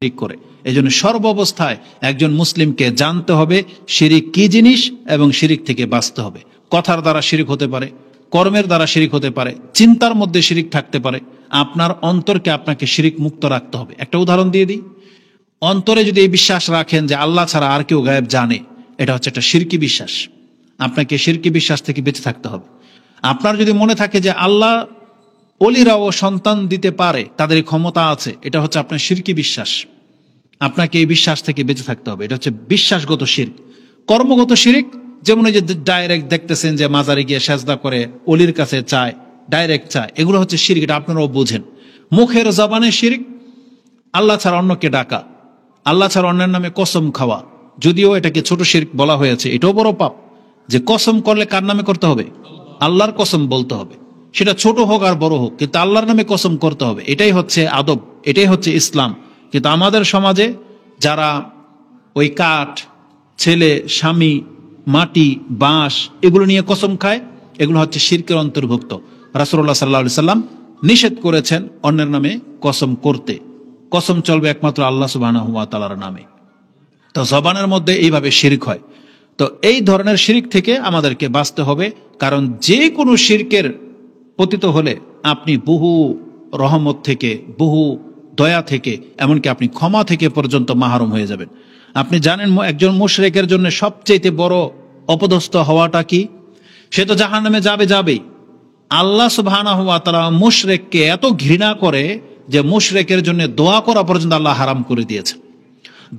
শিরিক করে। এজন্য সর্বাবস্থায় একজন মুসলিমকে জানতে হবে শিরিক কি জিনিস এবং শিরিক থেকে বাঁচতে হবে। কথার দ্বারা শিরিক হতে পারে, কর্মের দ্বারা শিরিক হতে পারে, চিন্তার মধ্যে শিরিক থাকতে পারে। আপনার অন্তরকে আপনাকে শিরিক মুক্ত রাখতে হবে। একটা উদাহরণ দিয়ে দিই, অন্তরে যদি এই বিশ্বাস রাখেন যে আল্লাহ ছাড়া আর কেউ গায়েব জানে, এটা হচ্ছে একটা শিরকি বিশ্বাস। আপনাকে শিরকি বিশ্বাস থেকে বেঁচে থাকতে হবে। আপনার যদি মনে থাকে যে আল্লাহ অলিরাও সন্তান দিতে পারে, তাদের ক্ষমতা আছে, এটা হচ্ছে আপনার শিরকি বিশ্বাস। আপনাকে এই বিশ্বাস থেকে বেঁচে থাকতে হবে। এটা হচ্ছে বিশ্বাসগত শিরক। কর্মগত শিরক যেমন এই যে ডাইরেক্ট দেখতেছেন যে মাজারে গিয়ে সেজদা করে, অলির কাছে চায়, ডাইরেক্ট চায়, এগুলো হচ্ছে শিরক। এটা আপনারাও বোঝেন। মুখের জবানে শিরক, আল্লাহ ছাড়া অন্যকে ডাকা, আল্লাহ ছাড়া অন্যের নামে কসম খাওয়া, যদিও এটাকে ছোট শিরক বলা হয়েছে, এটাও বড় পাপ। যে কসম করলে কার নামে করতে হবে? আল্লাহর কসম বলতে হবে, সেটা ছোট হোক আর বড় হোক, কিন্তু আল্লাহর নামে কসম করতে হবে। এটাই হচ্ছে আদব, এটাই হচ্ছে ইসলাম। কিন্তু আমাদের সমাজে যারা ওই কাঠ, ছেলে, স্বামী, মাটি, বাঁশ এগুলো নিয়ে কসম খায়, এগুলো হচ্ছে শিরকের অন্তর্ভুক্ত। রাসূলুল্লাহ সাল্লাল্লাহু আলাইহি সাল্লাম নিষেধ করেছেন অন্যের নামে কসম করতে। কসম চলবে একমাত্র আল্লাহ সুবহানাহু ওয়া তাআলার নামে। তো জবানের মধ্যে এইভাবে শিরক হয়। তো এই ধরনের শিরক থেকে আমাদেরকে বাঁচতে হবে, কারণ যে কোনো শিরকের পতিত হলে আপনি বহু রহমত থেকে, বহু দয়া থেকে, এমনকি আপনি ক্ষমা থেকে পর্যন্ত মাহরুম হয়ে যাবেন। আপনি জানেন একজন মুশরিকের জন্য সবচেয়ে বড় অপদস্থ হওয়াটা কি? সে তো জাহান্নামে যাবেই। আল্লাহ সুবহানাহু ওয়া তাআলা মুশরিককে এত ঘৃণা করে যে মুশরিকের জন্য দোয়া করা পর্যন্ত আল্লাহ হারাম করে দিয়েছে।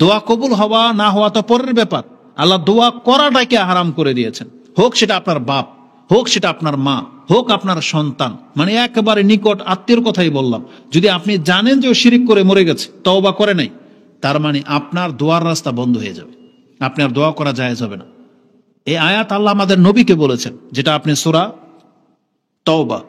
দোয়া কবুল হওয়া না হওয়া তো পরের ব্যাপার, আল্লাহ দোয়া করাটাকে হারাম করে দিয়েছেন। হোক সেটা আপনার বাপ, হোক সেটা আপনার মা, হোক আপনার সন্তান, মানে একেবারে নিকট আত্মীয়র কথাই বললাম। যদি আপনি জানেন যে ও শিরিক করে মরে গেছে, তওবা করে নাই, তার মানে আপনার দোয়ার রাস্তা বন্ধ হয়ে যাবে, আপনার দোয়া করা জায়েজ হবে না। এই আয়াত আল্লাহ আমাদের নবীকে বলেছেন, যেটা আপনি সূরা তওবা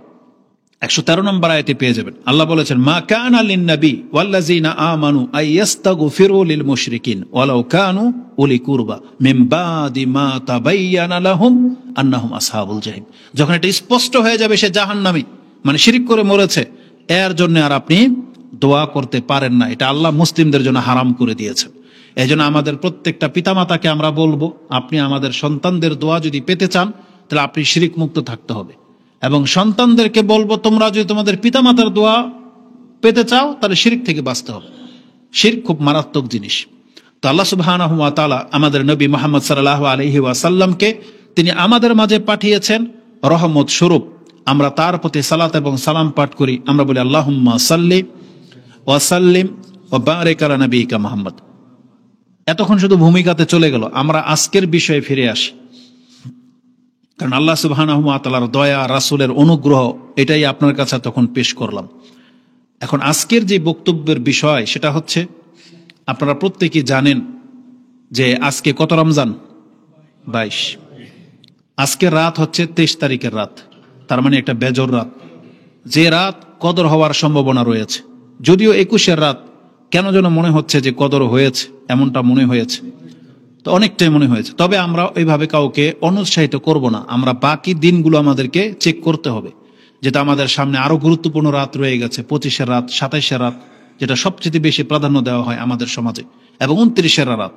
113 নম্বর আয়াতে পেয়ে যাবেন। আল্লাহ বলেছেন, মা কানা লিন নবী ওয়াল্লাযিনা আমানু আইয়াস্তাগফিরু লিল মুশরিকিন ওয়ালাউ কানু উলি কুরবা মিন বাদি মা তাবায়্যানা লাহুম আন্নাহুম আসহাবুল জাহিম। যখন এটা স্পষ্ট হয়ে যাবে সে জাহান্নামী, মানে শিরক করে মরেছে, এর জন্য আর আপনি দোয়া করতে পারেন না। এটা আল্লাহ মুসলিমদের জন্য হারাম করে দিয়েছেন। এজন্য আমাদের প্রত্যেকটা পিতামাতাকে আমরা বলবো, আপনি আমাদের সন্তানদের দোয়া যদি পেতে চান, তাহলে আপনি শিরক মুক্ত থাকতে হবে। এবং সন্তানদেরকে বলবো, তোমরা যদি তোমাদের পিতামাতার দোয়া পেতে চাও, তাহলে শিরক থেকে বাঁচতে হবে। শিরক খুব মারাত্মক জিনিস। তো আল্লাহ সুবহানাহু ওয়া তাআলা আমাদের নবী মুহাম্মদ সাল্লাল্লাহু আলাইহি ওয়াসাল্লামকে তিনি আমাদের মাঝে পাঠিয়েছেন রহমত স্বরূপ। আমরা তার প্রতি সালাত এবং সালাম পাঠ করি। আমরা বলি, আল্লাহুম্মা সাল্লি ওয়া সাল্লিম ওয়া বারিক আলা নবিকা মুহাম্মদ। এতক্ষণ শুধু ভূমিকাতে চলে গেল, আমরা আজকের বিষয়ে ফিরে আসি। কারণ আল্লাহ সুবহানাহু ওয়া তাআলার দয়া, রাসূলের অনুগ্রহ, এটাই আপনার কাছে তখন পেশ করলাম। এখন আজকের যে বক্তব্যের বিষয়, সেটা হচ্ছে, আপনারা প্রত্যেকেই জানেন যে আজকে কত রমজান? 22। আজকের রাত হচ্ছে 23 তারিখের রাত, তার মানে একটা বেজর রাত, যে রাত কদর হওয়ার সম্ভাবনা রয়েছে। যদিও 21-এর রাত, কেন যেন মনে হচ্ছে যে কদর হয়েছে, এমনটা মনে হয়েছে, তো অনেকটাই মনে হয়েছে। তবে আমরা এইভাবে কাউকে অনুৎসাহিত করব না। আমরা বাকি দিনগুলো আমাদেরকে চেক করতে হবে, যেটা আমাদের সামনে আরো গুরুত্বপূর্ণ রাত রয়ে গেছে। 25-এর রাত, 27-এর রাত, যেটা সবচেয়ে বেশি প্রাধান্য দেওয়া হয় আমাদের সমাজে, এবং 29-এর রাত।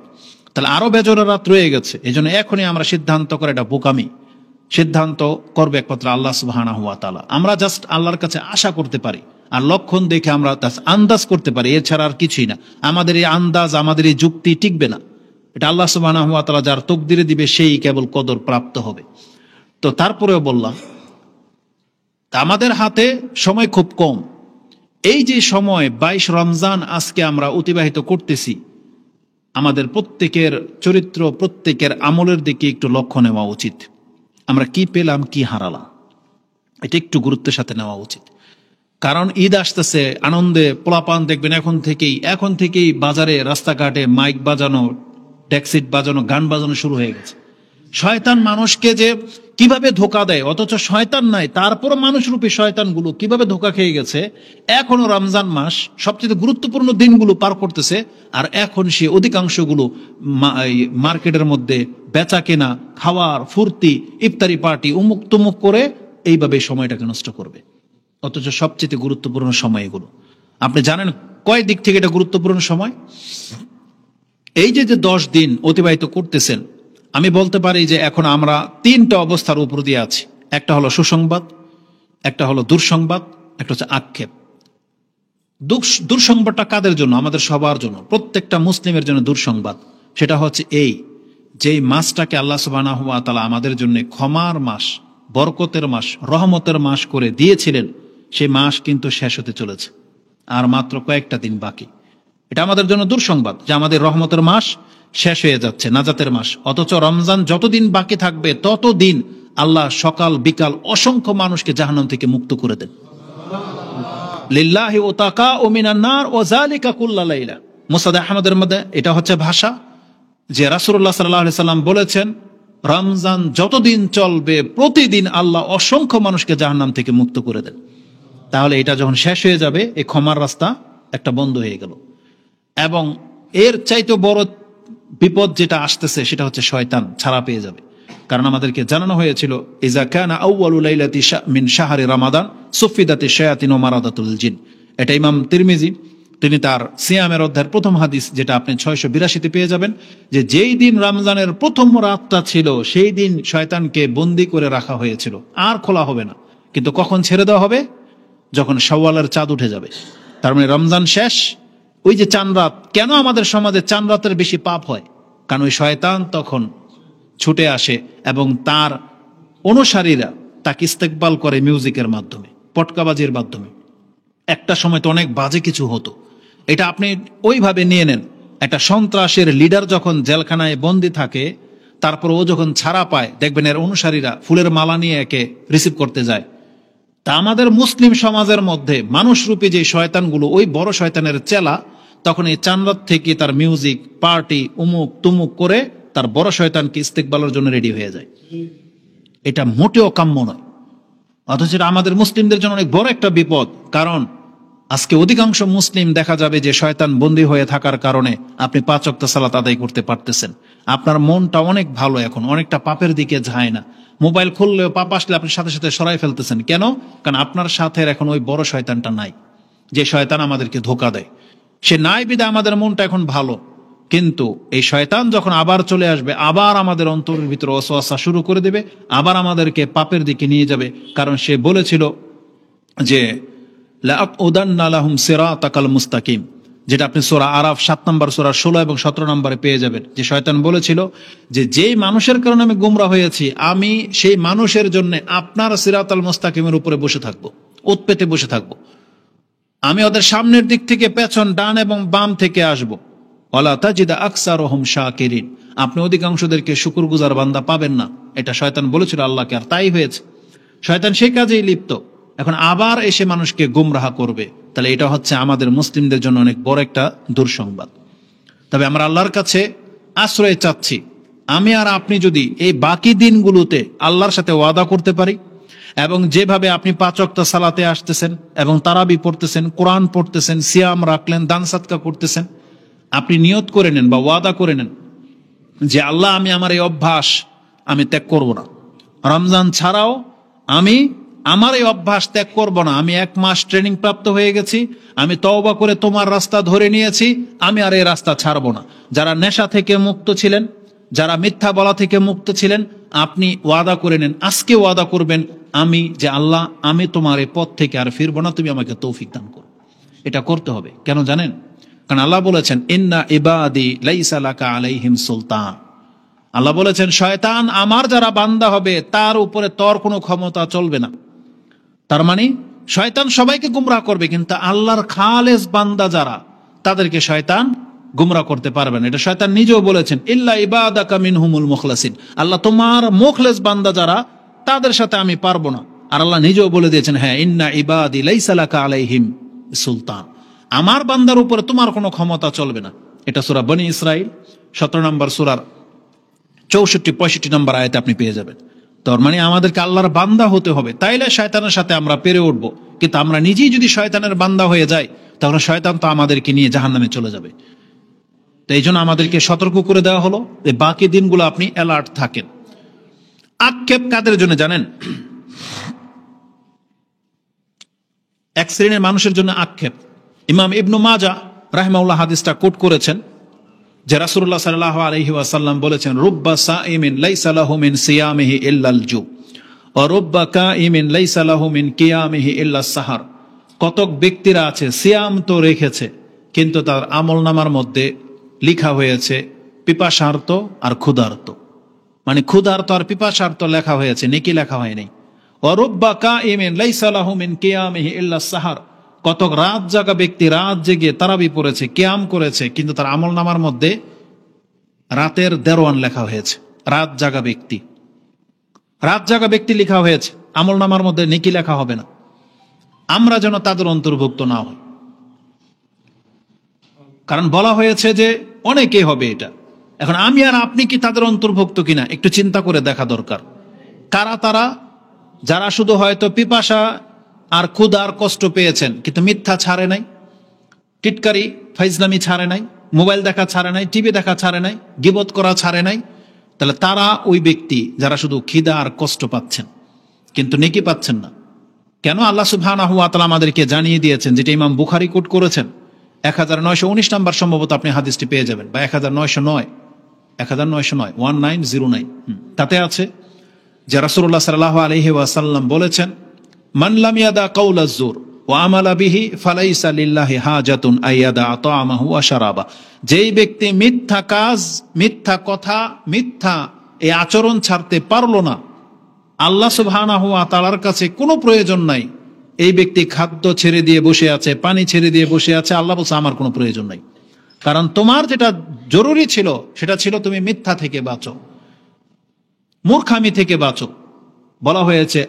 তাহলে আরো বেজরের রাত রয়ে গেছে। এই জন্য এখনই আমরা সিদ্ধান্ত করে, এটা বোকামি। সিদ্ধান্ত করবে একমাত্র আল্লাহ সুবহানাহু ওয়া তাআলা। আমরা জাস্ট আল্লাহর কাছে আশা করতে পারি, আর লক্ষণ দেখে আমরা আন্দাজ করতে পারি, এছাড়া আর কিছুই না। আমাদের এই আন্দাজ, আমাদের এই যুক্তি টিকবে না। এটা আল্লাহ সুবহানাহু ওয়া তাআলা যার তকদিরে দিবে, সেই কেবল কদর প্রাপ্ত হবে। তো তারপরেও বললাম, আমাদের হাতে সময় খুব কম। এই যে সময় 22 রমজান আজকে আমরা অতিবাহিত করতেছি, আমাদের প্রত্যেকের চরিত্র, প্রত্যেকের আমলের দিকে একটু লক্ষ্য নেওয়া উচিত। আমরা কি পেলাম, কি হারালাম, এটা একটু গুরুত্বের সাথে নেওয়া উচিত। কারণ ঈদ আসতেছে, আনন্দে পোলাপান দেখবেন এখন থেকেই বাজারে, রাস্তাঘাটে মাইক বাজানো, ট্যাক্সিট বাজানো, গান বাজানো শুরু হয়ে গেছে। শয়তান মানুষকে যে কিভাবে ধোকা দেয়, অথচ শয়তান নাই, তারপর মানুষরূপী শয়তানগুলো কিভাবে ধোকা খেয়ে গেছে। এখনো রমজান মাস সবচেয়ে গুরুত্বপূর্ণ দিনগুলো পার করতেছে, আর এখন সে অধিকাংশগুলো মার্কেটের মধ্যে বেচা কেনা, খাওয়ার, ফুর্তি, ইফতারি পার্টি, উমুক তুমুক করে এইভাবে সময়টাকে নষ্ট করবে। অথচ সবচেয়ে গুরুত্বপূর্ণ সময় এগুলো। আপনি জানেন কয় দিক থেকে এটা গুরুত্বপূর্ণ সময়? এই যে 10 দিন অতিবাহিত করতেছেন, আমি বলতে পারি যে এখন আমরা 3টা অবস্থার উপর দিয়ে আছি। একটা হলো সুসংবাদ, একটা হলো দুঃসংবাদ, একটা হচ্ছে আক্ষেপ। দুঃসংবাদটা কাদের জন্য? আমাদের সবার জন্য, প্রত্যেকটা মুসলিমের জন্য দুঃসংবাদ। সেটা হচ্ছে এই যেই মাসটাকে আল্লাহ সুবহানাহু ওয়া তাআলা আমাদের জন্য ক্ষমার মাস, বরকতের মাস, রহমতের মাস করে দিয়েছিলেন, সেই মাস কিন্তু শেষ হতে চলেছে, আর মাত্র কয়েকটা দিন বাকি। এটা আমাদের জন্য দুঃসংবাদ যে আমাদের রহমতের মাস শেষ হয়ে যাচ্ছে, নাজাতের মাস। অথচ রমজান যতদিন বাকি থাকবে ততদিন আল্লাহ সকাল বিকাল অসংখ্য মানুষকে জাহান্নাম থেকে মুক্ত করে দেন। লিল্লাহি উতাকাউ মিনান নার ওয়া যালিকা কুল্লা লাইলা। মুসনাদ আহমদের মধ্যে এটা হচ্ছে ভাষা যে রাসূলুল্লাহ সাল্লাল্লাহু আলাইহি সাল্লাম বলেছেন, রমজান যতদিন চলবে প্রতিদিন আল্লাহ অসংখ্য মানুষকে জাহান্নাম থেকে মুক্ত করে দেন। তাহলে এটা যখন শেষ হয়ে যাবে, এই ক্ষমার রাস্তা একটা বন্ধ হয়ে গেল। এবং এর চাইতে বড় বিপদ যেটা আসতেছে সেটা হচ্ছে শয়তান ছাড়া পেয়ে যাবে। কারণ আমাদেরকে জানানো হয়েছিল, ইজা কানা আউয়ালু লাইলাতি মিন শাহরি রমাদান সুফিদাতি শায়াতিন ওয়া মারাদাতুল জিন। এটা ইমাম তিরমিজি তিনি তার সিয়ামের অধ্যায়ের প্রথম হাদিস, যেটা আপনি 682-তে পেয়ে যাবেন, যে যেই দিন রমজানের প্রথম রাতটা ছিল সেই দিন শয়তানকে বন্দী করে রাখা হয়েছিল, আর খোলা হবে না। কিন্তু কখন ছেড়ে দেওয়া হবে? যখন শাওয়ালের চাঁদ উঠে যাবে। তার মানে রমজান শেষ, ওই যে চাঁদ রাত। কেন আমাদের সমাজে চাঁদ রাতের বেশি পাপ হয়? কারণ ওই শয়তান তখন ছুটে আসে এবং তার অনুসারীরা তাকে ইস্তেকবাল করে মিউজিকের মাধ্যমে, পটকাবাজির মাধ্যমে। একটা সময় তো অনেক বাজে কিছু হতো। এটা আপনি ওইভাবে নিয়ে নেন, একটা সন্ত্রাসের লিডার যখন জেলখানায় বন্দী থাকে, তারপর ও যখন ছাড়া পায়, দেখবেন এর অনুসারীরা ফুলের মালা নিয়ে একে রিসিভ করতে যায়। তা আমাদের মুসলিম সমাজের মধ্যে মানুষরূপী যে শয়তানগুলো, ওই বড় শয়তানের চেলা, তখন এই চাঁদরাত থেকে তার মিউজিক পার্টি উমুক তুমুক করে তার বড় শয়তানকে ইস্তেকবালের জন্য রেডি হয়ে যায়। এটা মোটেও কাম্য নয়। অথচ এটা আমাদের মুসলিমদের জন্য অনেক বড় একটা বিপদ। কারণ আজকে অধিকাংশ মুসলিম দেখা যাবে যে শয়তান বন্দী হয়ে থাকার কারণে আপনি 5 ওয়াক্ত সালাত আদায় করতে পারতেছেন। আপনার মনটা অনেক ভালো, এখন অনেকটা পাপের দিকে যায় না। মোবাইল খুললেও পাপ আসলে আপনি সাথে সাথে সরাই ফেলতেছেন। কেন? কারণ আপনার সাথে এখন ওই বড় শয়তানটা নাই, যে শয়তান আমাদেরকে ধোঁকা দেয়। সে নাই বিধায় আমাদের মনটা এখন ভালো। কিন্তু এই শয়তান যখন আবার চলে আসবে, আবার আমাদের অন্তরের ভিতরে ওয়াসওয়াসা শুরু করে দেবে, আবার আমাদেরকে পাপের দিকে নিয়ে যাবে। কারণ সে বলেছিল যে লাআকুদান্না লাহুম সিরাতাকাল মুস্তাকিম, যেটা আপনি সূরা আরাফ 7 নম্বর সূরা 16 এবং 17 নম্বরে পেয়ে যাবেন। যে শয়তান বলেছিল যে যেই মানুষের কারণে আমি গোমরা হয়েছি, আমি সেই মানুষের জন্য আপনার সিরাতাল মুস্তাকিমের উপরে বসে থাকবো, ওত পেতে বসে থাকবো। আমি ওদের সামনের দিক থেকে, পেছন, ডান এবং বাম থেকে আসবো। ওয়ালা তাজিদা আকসারহুম শাকিরিন, আপনি অধিকাংশদেরকে শুকরগুজার বান্দা পাবেন না। এটা শয়তান বলেছিল আল্লাহকে, আর তাই হয়েছে। শয়তান সেই কাজেই লিপ্ত, এখন আবার এসে মানুষকে গুমরাহ করবে। তাহলে এটা হচ্ছে আমাদের মুসলিমদের জন্য অনেক বড় একটা দুঃসংবাদ। তবে আমরা আল্লাহর কাছে আশ্রয় চাচ্ছি, আমি আর আপনি যদি এই বাকি দিনগুলোতে আল্লাহর সাথে ওয়াদা করতে পারি, এবং যেভাবে আপনি 5 ওয়াক্ত সালাতে আসতেছেন এবং তারাবি পড়তেছেন, কোরআন পড়তেছেন, সিয়াম রাখলেন, দান সাদকা করতেছেন, আপনি নিয়ত করে নেন বা ওয়াদা করে নেন যে আল্লাহ, আমি আমার এই অভ্যাস আমি ত্যাগ করব না। রমজান ছাড়াও আমি আমার এই অভ্যাস ত্যাগ করব না। আমি 1 মাস ট্রেনিং প্রাপ্ত হয়ে গেছি, আমি তওবা করে তোমার রাস্তা ধরে নিয়েছি, আমি আর এই রাস্তা ছাড়বো না। যারা নেশা থেকে মুক্ত ছিলেন, যারা মিথ্যা বলা থেকে মুক্ত ছিলেন, আপনি ওয়াদা করে নেন, আজকে ওয়াদা করবেন আমি যে আল্লাহ, আমি তোমার এই পথ থেকে আর ফিরবো না, তুমি আমাকে তৌফিক দান করো। এটা করতে হবে। কেন জানেন? কারণ আল্লাহ বলেছেন, ইন্না ইবাদি লাইসা লাকা আলাইহিম সুলতান। আল্লাহ বলেছেন, শয়তান আমার যারা বান্দা হবে তার উপরে তোর কোনো ক্ষমতা চলবে না। তার মানে শয়তান সবাইকে গুমরাহ করবে, কিন্তু আল্লাহর খালেস বান্দা যারা, তাদেরকে শয়তান গুমরাহ করতে পারবে না। এটা শয়তান নিজেও বলেছেন, ইল্লা ইবাদাকা মিনহুমুল মুখলাসিন, আল্লাহ তোমার মুখলেস বান্দা যারা, তাদের সাথে আমি পারবো না। আর আল্লাহ নিজেও বলে দিয়েছেন, হ্যাঁ, ইন্না ইবাদি লাইসা লাকা আলাইহিম সুলতান, আমার বান্দার উপরে তোমার কোনো ক্ষমতা চলবে না। এটা সূরা বনী ইসরাইল 17 নম্বর সূরার 64-65 নম্বর আয়াতে আপনি পেয়ে যাবেন। তার মানে আমাদেরকে আল্লাহর বান্দা হতে হবে, তাইলে শয়তানের সাথে আমরা পেরে উঠবো। কিন্তু আমরা নিজেই যদি শয়তানের বান্দা হয়ে যাই, তাহলে শয়তান তো আমাদেরকে নিয়ে জাহান্নামে চলে যাবে। তো এই জন্য আমাদেরকে সতর্ক করে দেওয়া হলো যে বাকি দিনগুলো আপনি অ্যালার্ট থাকেন। আক্ষেপ কাদের জন্য জানেন? এক শ্রেণীর মানুষের জন্য আক্ষেপ, ইমাম ইবনু মাজা রাহিমাহুল্লাহ হাদিসটা কোট করেছেন যে রাসূলুল্লাহ সাল্লাল্লাহু আলাইহি ওয়াসাল্লাম বলেছেন, রুব্বা সাইমিন লাইসা লাহু মিন সিয়ামিহি ইল্লাল জু ওয়া রুব্বা কাইমিন লাইসা লাহু মিন কিয়ামিহি ইল্লাস সাহার। কতক ব্যক্তিরা আছে সিয়াম তো রেখেছে কিন্তু তার আমলনামার মধ্যে লেখা হয়েছে পিপাসার্ত আর ক্ষুধার্ত, মানে ক্ষুধার্ত আর পিপাসার্ত লেখা হয়েছে, নেকি লেখা হয়নি। ওয়া রুব্বা কাইমিন লাইসা লাহু মিন কিয়ামিহি ইল্লাস সাহার, কতক রাত জাগা ব্যক্তি রাত জেগে তারাবি পড়েছে, কিয়াম করেছে, কিন্তু তার আমলনামার মধ্যে রাতের দেরওয়ান লেখা হয়েছে। রাত জাগা ব্যক্তি লেখা হয়েছে, আমলনামার মধ্যে নেকি লেখা হবে না। আমরা যেন তাদের অন্তর্ভুক্ত না হই, কারণ বলা হয়েছে যে অনেকে হবে এটা। এখন আমি আর আপনি কি তাদের অন্তর্ভুক্ত কিনা একটু চিন্তা করে দেখা দরকার। কারা তারা? যারা শুধু হয়তো পিপাসা আর ক্ষুধার কষ্ট পেয়েছেন কিন্তু মিথ্যা ছাড়ে নাই, টিটকারি ফাইজলামি ছাড়ে নাই, মোবাইল দেখা ছাড়ে নাই, টিভি দেখা ছাড়ে নাই, গীবত করা ছাড়ে নাই, তাহলে তারা ওই ব্যক্তি যারা শুধু খিদা আর কষ্ট পাচ্ছেন কিন্তু নেকি পাচ্ছেন না। কেন? আল্লাহ সুবহানাহু ওয়া তাআলা আমাদেরকে জানিয়ে দিয়েছেন, যেটা ইমাম বুখারী কোট করেছেন 1919 নাম্বার সম্ভবত আপনি হাদিসটি পেয়ে যাবেন, বা 1909 1909 তাতে আছে যে রাসূলুল্লাহ সাল্লাল্লাহু আলাইহি ওয়াসাল্লাম বলেছেন, মান লাম ইয়াদা কাউলাজ জুর ওয়া আমালা বিহি ফালাইসা লিল্লাহি হাজাতুন আইয়াদা তাআমাহু ওয়া শারাবা। যেই ব্যক্তি মিথ্যা কাজ, মিথ্যা কথা, মিথ্যা এই আচরণ ছাড়তে পারলো না, আল্লাহ সুবহানাহু ওয়া তাআলার কাছে কোনো প্রয়োজন নাই। এই ব্যক্তি খাদ্য ছেড়ে দিয়ে বসে আছে, পানি ছেড়ে দিয়ে বসে আছে, আল্লাহ বলছে আমার কোনো প্রয়োজন নাই। কারণ তোমার যেটা জরুরি ছিল সেটা ছিল তুমি মিথ্যা থেকে বাঁচো, মূর্খামি থেকে বাঁচো। বলা হয়েছে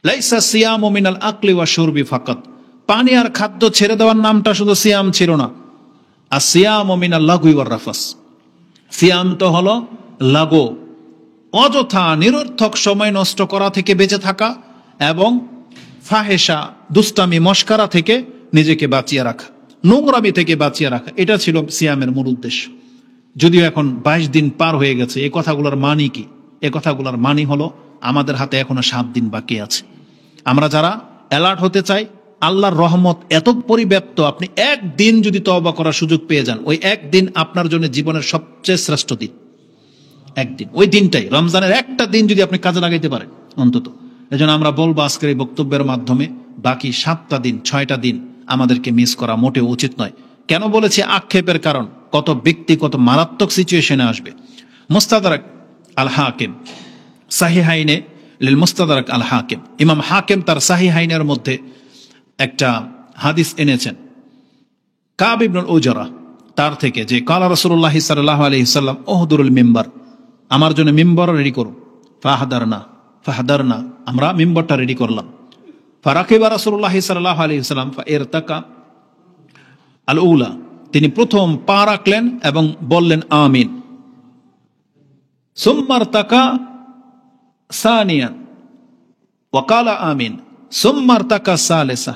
লাইসা সিয়ামু মিনাল আকলি ওয়া শুরবি ফাকাত, পানি আর খাদ্য ছেড়ে দেওয়ার নামটা শুধু সিয়াম ছিল না। আর সিয়ামু মিনাল লাগwi ওয়ার রাফাস, সিয়াম তো হলো লাগো, অযথা নিরর্থক সময় নষ্ট করা থেকে বেঁচে থাকা এবং ফাহেসা, দুস্তামি, মস্কারা থেকে নিজেকে বাঁচিয়ে রাখা, নোংরামি থেকে বাঁচিয়ে রাখা, এটা ছিল সিয়ামের মূল উদ্দেশ্য। যদিও এখন 22 দিন পার হয়ে গেছে, এই কথাগুলোর মানি কি? এই কথাগুলোর মানি হলো আমাদের হাতে এখনো 7 দিন বাকি আছে। আমরা যারা অ্যালার্ট হতে চাই, আল্লাহর রহমত এত পরিব্যাপ্ত, আপনি একদিন যদি তওবা করার সুযোগ পেয়ে যান, ওই একদিন আপনার জন্য জীবনের সবচেয়ে শ্রেষ্ঠ দিন। একদিন, ওই দিনটাই, রমজানের একটা দিন যদি আপনি কাজে লাগাইতে পারেন অন্তত। এজন্য আমরা বলবো আজকের এই বক্তব্যের মাধ্যমে বাকি 7টা দিন, 6টা দিন আমাদেরকে মিস করা মোটেও উচিত নয়। কেন বলেছি আক্ষেপের কারণ, কত ব্যক্তি কত মারাত্মক সিচুয়েশনে আসবে। মুস্তাদরাক আল হাকিম সাহিহাইনে লিল মুস্তাদরাক আল হাকিম, ইমাম হাকিম তার সাহিহাইনের মধ্যে একটা হাদিস এনেছেন কাব ইবনুল উজরা তার থেকে, যে কালা রাসূলুল্লাহ সাল্লাল্লাহু আলাইহি ওয়াসাল্লাম উহদুরুল মিম্বার, আমার জন্য মিম্বার রেডি করো। ফাহাদারনা, আমরা মিম্বরটা রেডি করলাম। ফারাকিবা রাসূলুল্লাহ সাল্লাল্লাহু আলাইহি ওয়াসাল্লাম ফাইরতাকা আল উলা, তিনি প্রথম পা রাখলেন এবং বললেন আমিন। সুম্মারতাকা সানিয়ান ওয়া ক্বালা আমিন, সুম্মারতাকা সালিসা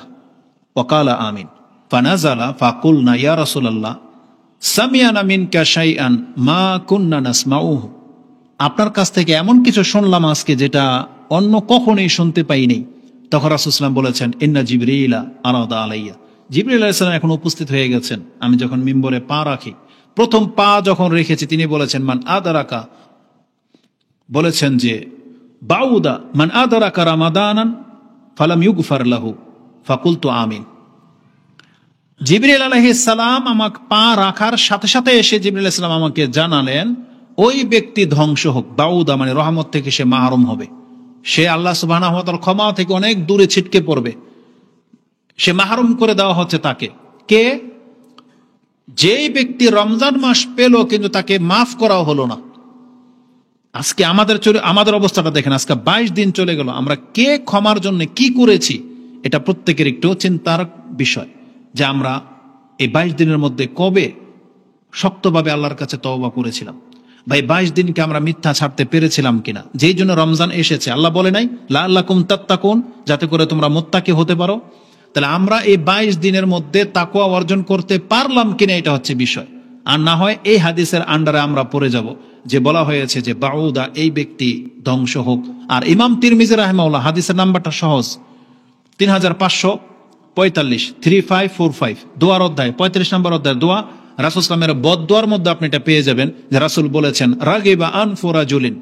ওয়া ক্বালা আমিন। ফানাজালা ফাকুলনা ইয়া রাসূলুল্লাহ সামিয়ানা মিনকা শাইআন মা কুননা নাসমাউহু, আপনার কাছ থেকে এমন কিছু শুনলাম আজকে যেটা অন্য কখনোই শুনতে পাইনি। তখন রাসূল সাল্লাল্লাহু আলাইহি ওয়াসাল্লাম বলেছেন, ইন্না জিবরিলা আরাদা আলাইয়া, জিবরিল আলাইহিস সালাম এখন উপস্থিত হয়ে গেছেন। আমি যখন মিম্বরে পা রাখি, প্রথম পা যখন রেখেছি, তিনি বলেছেন মান আদারাকা, বলেছেন যে বাউদা মান আদারাকা রামাদানান ফালাম ইউগফার লাহু ফাকুলতু আমিন। জিবরিল আলাইহিস সালাম আমাকে পা রাখার সাথে সাথে এসে জিবরিল আলাইহিস সালাম আমাকে জানালেন ওই ব্যক্তি ধ্বংস হোক। বাউদা মানে রহমত থেকে সে মাহরুম হবে, সে আল্লাহ সুবহানাহু ওয়া তাআলার ক্ষমা থেকে অনেক দূরে ছিটকে পড়বে, সে মাহরুম করে দেওয়া হচ্ছে তাকে। কে? যেই ব্যক্তি রমজান মাস পেল কিন্তু তাকে মাফ করাও হলো না। আজকে আমাদের অবস্থাটা দেখেন, আজকে 22 দিন চলে গেল, আমরা কে ক্ষমার জন্য কি করেছি? এটা প্রত্যেকের একটু চিন্তার বিষয় যে আমরা এই 22 দিনের মধ্যে কবে শক্তভাবে আল্লাহর কাছে তওবা করেছিলাম, ভাই 22 দিনকে আমরা মিথ্যা ছাড়তে পেরেছিলাম কিনা? যেই জন্য রমজান এসেছে, আল্লাহ বলে নাই লাআল্লাকুম তাত্তাকুন, যাতে করে তোমরা মুত্তাকি হতে পারো। তাহলে আমরা এই 22 দিনের মধ্যে তাকওয়া অর্জন করতে পারলাম কিনা, এটা হচ্ছে বিষয়। আর না হয় এই হাদিসের আন্ডারে আমরা পড়ে যাব যে বলা হয়েছে যে বাউদা, এই ব্যক্তি ধ্বংস হোক। আর ইমাম তিরমিজি রাহিমাহুল্লাহ, হাদিসের নাম্বারটা সহজ, 45 3545 দোয়ার অধ্যায় 35 নম্বর অধ্যায় দোয়া, রাসূল ইসলামের বদদোয়ার মধ্যে আপনি এটা পেয়ে যাবেন যে রাসূল বলেছেন রাগিবা আনফু রাজুলিন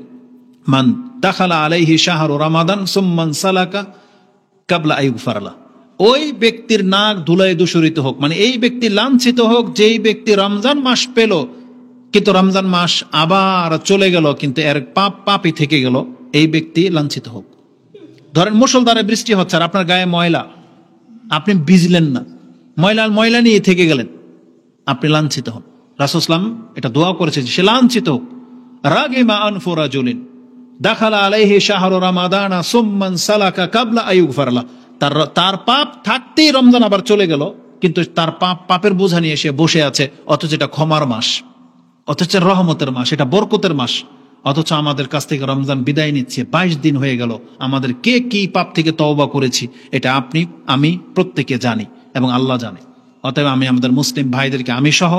মান দাখালা আলাইহি শাহরু রমাদান সুম্মান সালাকা কাবলা আইগফারলা। ওই ব্যক্তির নাক ধুলায় দূষিত হোক, মানে এই ব্যক্তি লাঞ্ছিত হোক যেই ব্যক্তি রমজান মাস পেল কিন্তু রমজান মাস আবার চলে গেল কিন্তু এর পাপই থেকে গেল, এই ব্যক্তি লাঞ্ছিত হোক। ধরেন মুষলধারে বৃষ্টি হচ্ছে আর আপনার গায়ে ময়লা, আপনি ভিজলেন না, ময়লা নিয়ে থেকে গেলেন, আপনি লাঞ্ছিত হন। রাসূল ইসলাম এটা দোয়া করেছে যে সে লাঞ্ছিত হোক। রাগিমা আনফু রাজুলিন দাখালা আলাইহি শাহরু রমাদানা সুম্মান সালাকা কাবলা আইগফারলা। তার পাপ থাকতেই রমজান আবার চলে গেল কিন্তু তার পাপের বোঝা নিয়ে এসে বসে আছে, অথচ এটা ক্ষমার মাস, অথচ রহমতের মাস, এটা বরকতের মাস, অথচ আমাদের কাছ থেকে রমজান বিদায় নিচ্ছে। 22 দিন হয়ে গেল, আমাদের কে কি পাপ থেকে তওবা করেছি এটা আপনি আমি প্রত্যেকে জানি এবং আল্লাহ জানে। অতএব আমি আমাদের মুসলিম ভাইদেরকে আমি সহ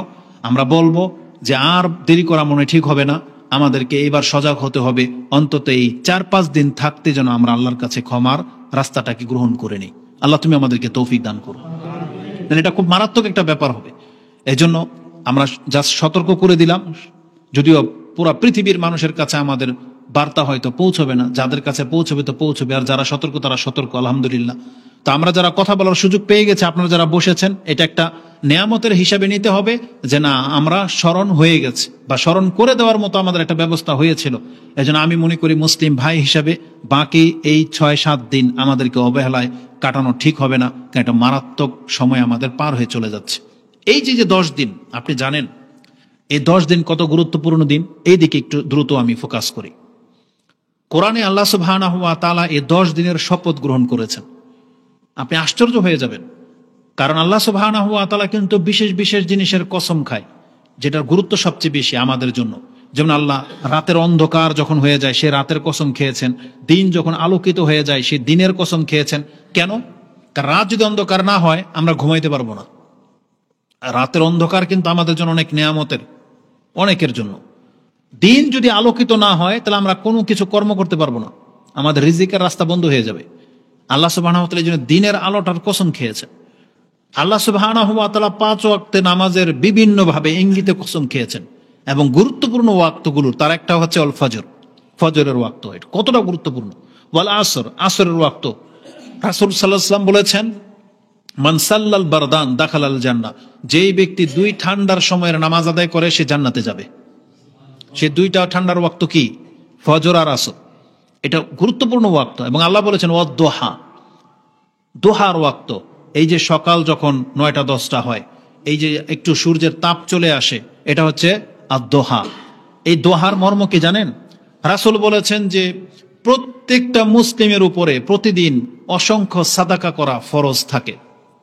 আমরা বলবো যে আর দেরি করা মনে ঠিক হবে না, আমাদেরকে এবার সজাগ হতে হবে। অন্তত এই 4-5 দিন থাকতে যেন আমরা আল্লাহর কাছে ক্ষমার রাস্তাটাকে গ্রহণ করে নিই। আল্লাহ তুমি আমাদেরকে তৌফিক দান করো। এটা খুব মারাত্মক একটা ব্যাপার হবে। এই জন্য আমরা জাস্ট সতর্ক করে দিলাম, যদিও পুরো পৃথিবীর মানুষের কাছে আমাদের বার্তা হয়তো পৌঁছবে না, যাদের কাছে পৌঁছবে তো পৌঁছবে, আর যারা সতর্ক তারা সতর্ক, আলহামদুলিল্লাহ। তো আমরা যারা কথা বলার সুযোগ পেয়ে গেছে, আপনারা যারা বসেছেন, এটা একটা নেয়ামতের হিসাবে নিতে হবে যে না আমরা স্মরণ হয়ে গেছে বা স্মরণ করে দেওয়ার মতো আমাদের একটা ব্যবস্থা হয়েছিল। এজন্য আমি মনে করি মুসলিম ভাই হিসাবে বাকি এই 6-7 দিন আমাদেরকে অবহেলায় কাটানো ঠিক হবে না, কারণ একটা মারাত্মক সময় আমাদের পার হয়ে চলে যাচ্ছে। এই যে 10 দিন আপনি জানেন এই 10 দিন কত গুরুত্বপূর্ণ দিন, এই দিকে একটু দ্রুত আমি ফোকাস করি। কোরআনে আল্লাহ সুবহানাহু ওয়া তাআলা এই 10 দিনের শপথ গ্রহণ করেছেন। আপনি আশ্চর্য হয়ে যাবেন, কারণ আল্লাহ সুবহানাহু ওয়া তাআলা কিন্তু বিশেষ বিশেষ জিনিসের কসম খায়, যেটার গুরুত্ব সবচেয়ে বেশি আমাদের জন্য। যেমন আল্লাহ রাতের অন্ধকার যখন হয়ে যায় সে রাতের কসম খেয়েছেন, দিন যখন আলোকিত হয়ে যায় সে দিনের কসম খেয়েছেন। কেন? কারণ রাত যদি অন্ধকার না হয় আমরা ঘুমাইতে পারবো না। রাতের অন্ধকার কিন্তু আমাদের জন্য অনেক নেয়ামতের, অনেকের জন্য। দিন যদি আলোকিত না হয় তাহলে আমরা কোনো কিছু কর্ম করতে পারবো না, আমাদের রিজিকের রাস্তা বন্ধ হয়ে যাবে। আল্লাহ সুবহানাহু ওয়া তাআলা এই জন্য দিনের আলোটার কসম খেয়েছেন। আল্লাহ সুবহানাহু ওয়া তাআলা 5 ওয়াক্তে নামাজের বিভিন্ন ভাবে ইঙ্গিতে কসম খেয়েছেন এবং গুরুত্বপূর্ণ ওয়াক্তগুলোর তার একটা হচ্ছে আল ফজর, ফজরের ওয়াক্ত। এটা কতটা গুরুত্বপূর্ণ। ওয়াল আসর, আসরের ওয়াক্ত। রাসূল সাল্লাল্লাহু আলাইহি ওয়াসাল্লাম বলেছেন মান সাল্লাল বারদান দাখালাল জান্নাহ, যেই ব্যক্তি 2 ঠান্ডার সময়ের নামাজ আদায় করে সে জান্নাতে যাবে। সে 2টা ঠান্ডার ওয়াক্ত কি? ফজর আর আসর। এটা গুরুত্বপূর্ণ ওয়াক্ত। এবং আল্লাহ বলেছেন ওয়াদ-দোহা, দোহার ওয়াক্ত। এই যে সকাল যখন 9টা-10টা হয়, এই যে একটু সূর্যের তাপ চলে আসে, এটা হচ্ছে আদ-দোহা। এই দোহার মর্ম কি জানেন? রাসূল বলেছেন যে প্রত্যেকটা মুসলিমের উপরে প্রতিদিন অসংখ্য সাদাকা করা ফরজ থাকে।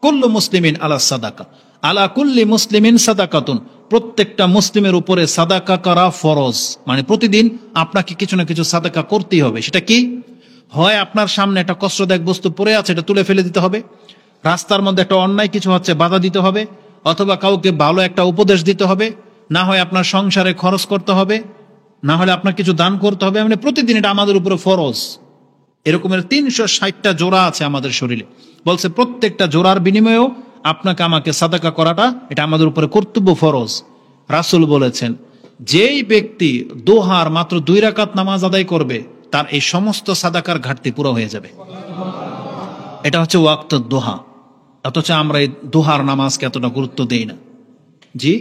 কুল্লু মুসলিমিন আলা সাদাকা, আলা কুল্লি মুসলিমিন সাদাকাতুন। প্রত্যেকটা মুসলিমের উপরে সাদাকা করা ফরজ, মানে প্রতিদিন আপনাকে কিছু না কিছু সাদাকা করতেই হবে। সেটা কি? হয় আপনার সামনে একটা কষ্টদায়ক বস্তু পড়ে আছে, এটা তুলে ফেলে দিতে হবে। রাস্তার মধ্যে একটা অন্যায় কিছু হচ্ছে, বাধা দিতে হবে। অথবা কাউকে ভালো একটা উপদেশ দিতে হবে। না হয় আপনার সংসারে খরচ করতে হবে, না হলে আপনার কিছু দান করতে হবে। মানে প্রতিদিন এটা আমাদের উপরে ফরজ। এরকমের 360টা জোড়া আছে আমাদের শরীরে। বলছে প্রত্যেকটা জোড়ার বিনিময়েও আপনাকে আমাকে সাদাকা করাটা এটা আমাদের উপরে কর্তব্য, ফরজ। রাসূল বলেছেন যেই ব্যক্তি দোহার মাত্র 2 রাকাত নামাজ আদায় করবে তার এই সমস্ত সাদাকার ঘাটতি পুরো হয়ে যাবে। এটা হচ্ছে ওয়াক্ত দোহা। অথচ আমরা এই দোহার নামাজকে এতটা গুরুত্ব দেই না। জি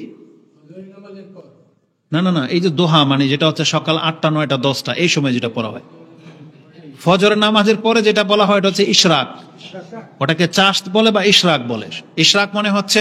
না, এই যে দোহা মানে যেটা হচ্ছে সকাল 8টা, 9টা, 10টা এই সময় যেটা পড়া হয়। ফজরের নামাজের পরে যেটা বলা হয় এটা হচ্ছে ইশরাক। ওটাকে চাশত বলে বা ইশরাক বলে। ইশরাক মানে হচ্ছে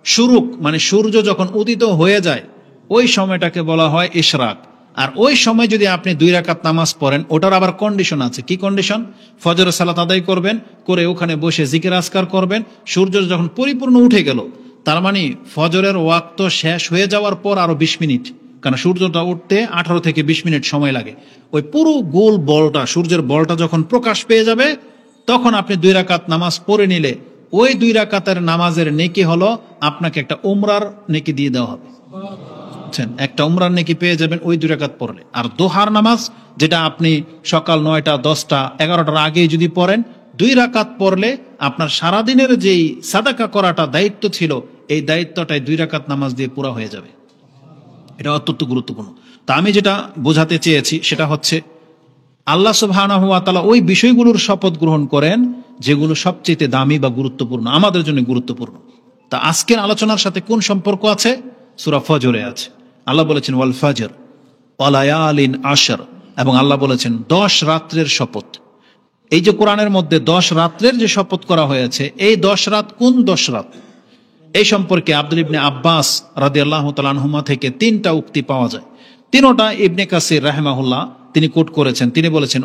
শুরুক, মানে সূর্য যখন উদিত হয়ে যায় ওই সময়টাকে বলা হয় ইশরাক। আর ওই সময় যদি আপনি 2 রাকাত নামাজ পড়েন, ওটার আবার কন্ডিশন আছে। কি কন্ডিশন? ফজরের সালাত আদায় করবেন, করে ওখানে বসে জিকির আজকার করবেন। সূর্য যখন পরিপূর্ণ উঠে গেল, তার মানে ফজরের ওয়াক্ত শেষ হয়ে যাওয়ার পর আরো 20 মিনিট, কারণ সূর্যটা উঠতে 18 থেকে 20 মিনিট সময় লাগে। ওই পুরো গোল বলটা, সূর্যের বলটা যখন প্রকাশ পেয়ে যাবে তখন আপনি 2 রাকাত নামাজ পড়ে নিলে ওই 2 রাকাতের নামাজের নেকি হলো আপনাকে একটা উমরার নেকি দিয়ে দেওয়া হবে। একটা উমরার নেকি পেয়ে যাবেন ওই 2 রাকাত পড়লে। আর দোহার নামাজ যেটা আপনি সকাল 9টা, 10টা, 11টার আগে যদি পড়েন 2 রাকাত পড়লে আপনার সারাদিনের যেই সাদাকা করাটা দায়িত্ব ছিল, এই দায়িত্বটাই 2 রাকাত নামাজ দিয়ে পুরা হয়ে যাবে। এটা অত্যন্ত গুরুত্বপূর্ণ। তা আমি যেটা বোঝাতে চেয়েছি সেটা হচ্ছে, আল্লাহ সুবহানাহু ওয়া তাআলা ওই বিষয়গুলোর শপথ গ্রহণ করেন যেগুলো সবচেয়ে দামি বা গুরুত্বপূর্ণ, আমাদের জন্য গুরুত্বপূর্ণ। তা আজকের আলোচনার সাথে কোন সম্পর্ক আছে? সূরা ফজরে আছে। আল্লাহ বলেছেন ওয়াল ফাজর ওয়া লায়ালিন আশর, এবং আল্লাহ বলেছেন 10 রাত্রের শপথ। এই যে কোরআনের মধ্যে 10 রাত্রের যে শপথ করা হয়েছে, এই 10 রাত কোন 10 রাত? এই সম্পর্কে আব্দুল ইবনে আব্বাস রাদিয়াল্লাহু তাআলা আনহুমা থেকে 3টা উক্তি পাওয়া যায়। তিনোটা ইবনে কাসির রাহিমাহুল্লাহ তিনি কোট করেছেন। তিনি বলেছেন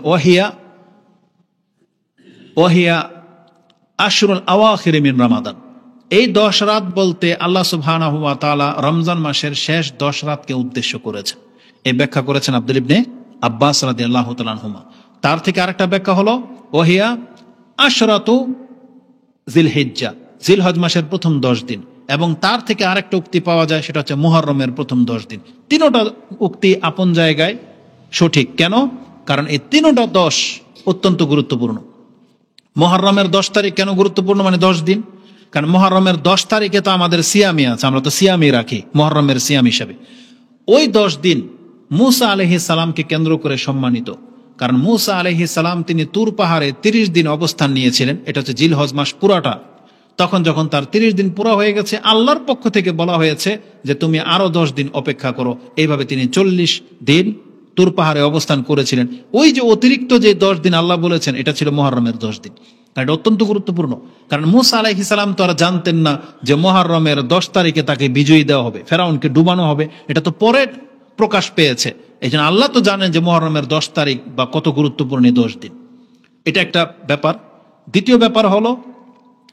ওয়াহিয়া আশরুল আওয়াখির মিন রমাদান। এই 10 রাত বলতে আল্লাহ সুবহানাহু ওয়া তাআলা রমজান মাসের শেষ 10 রাতকে উদ্দেশ্য করেছেন। এই ব্যাখ্যা করেছেন আব্দুল ইবনে আব্বাস রাদিয়াল্লাহু তাআলা আনহুমা। তার থেকে আরেকটা ব্যাখ্যা হলো ওয়াহিয়া আশরাতু জিলহিজ্জা, জিলহজ মাসের প্রথম 10 দিন। এবং তার থেকে আরেকটা উক্তি পাওয়া যায়, সেটা হচ্ছে মুহররমের প্রথম 10 দিন। তিনোটা উক্তি আপন জায়গায় সঠিক। কেন? কারণ এই তিনোটা 10 অত্যন্ত গুরুত্বপূর্ণ। মুহররমের 10 তারিখ কেন গুরুত্বপূর্ণ? মানে 10 দিন। কারণ মুহররমের 10 তারিখে তো আমাদের সিয়ামি আছে, আমরা তো সিয়ামি রাখি মুহররমের সিয়াম হিসাবে। ওই 10 দিন মূসা আলাইহিস সালামকে কেন্দ্র করে সম্মানিত। কারণ মূসা আলাইহিস সালাম তিনি তুর পাহাড়ে 30 দিন অবস্থান নিয়েছিলেন। এটা হচ্ছে জিলহজ মাস পুরাটা। তখন যখন তার 30 দিন পুরা হয়ে গেছে, আল্লাহর পক্ষ থেকে বলা হয়েছে যে তুমি আরো 10 দিন অপেক্ষা করো। এইভাবে তিনি 40 দিন তুর পাহাড়ে অবস্থান করেছিলেন। ওই যে অতিরিক্ত যে 10 দিন আল্লাহ বলেছেন, এটা ছিল মুহররমের 10 দিন। এটা অত্যন্ত গুরুত্বপূর্ণ। কারণ মূসা আলাইহিস সালাম তো আর জানতেন না যে মুহররমের 10 তারিখে তাকে বিজয়ী দেওয়া হবে, ফেরাউনকে ডুবানো হবে। এটা তো পরে প্রকাশ পেয়েছে। এই জন্য আল্লাহ তো জানেন যে মুহররমের 10 তারিখ বা কত গুরুত্বপূর্ণ 10 দিন। এটা একটা ব্যাপার। দ্বিতীয় ব্যাপার হলো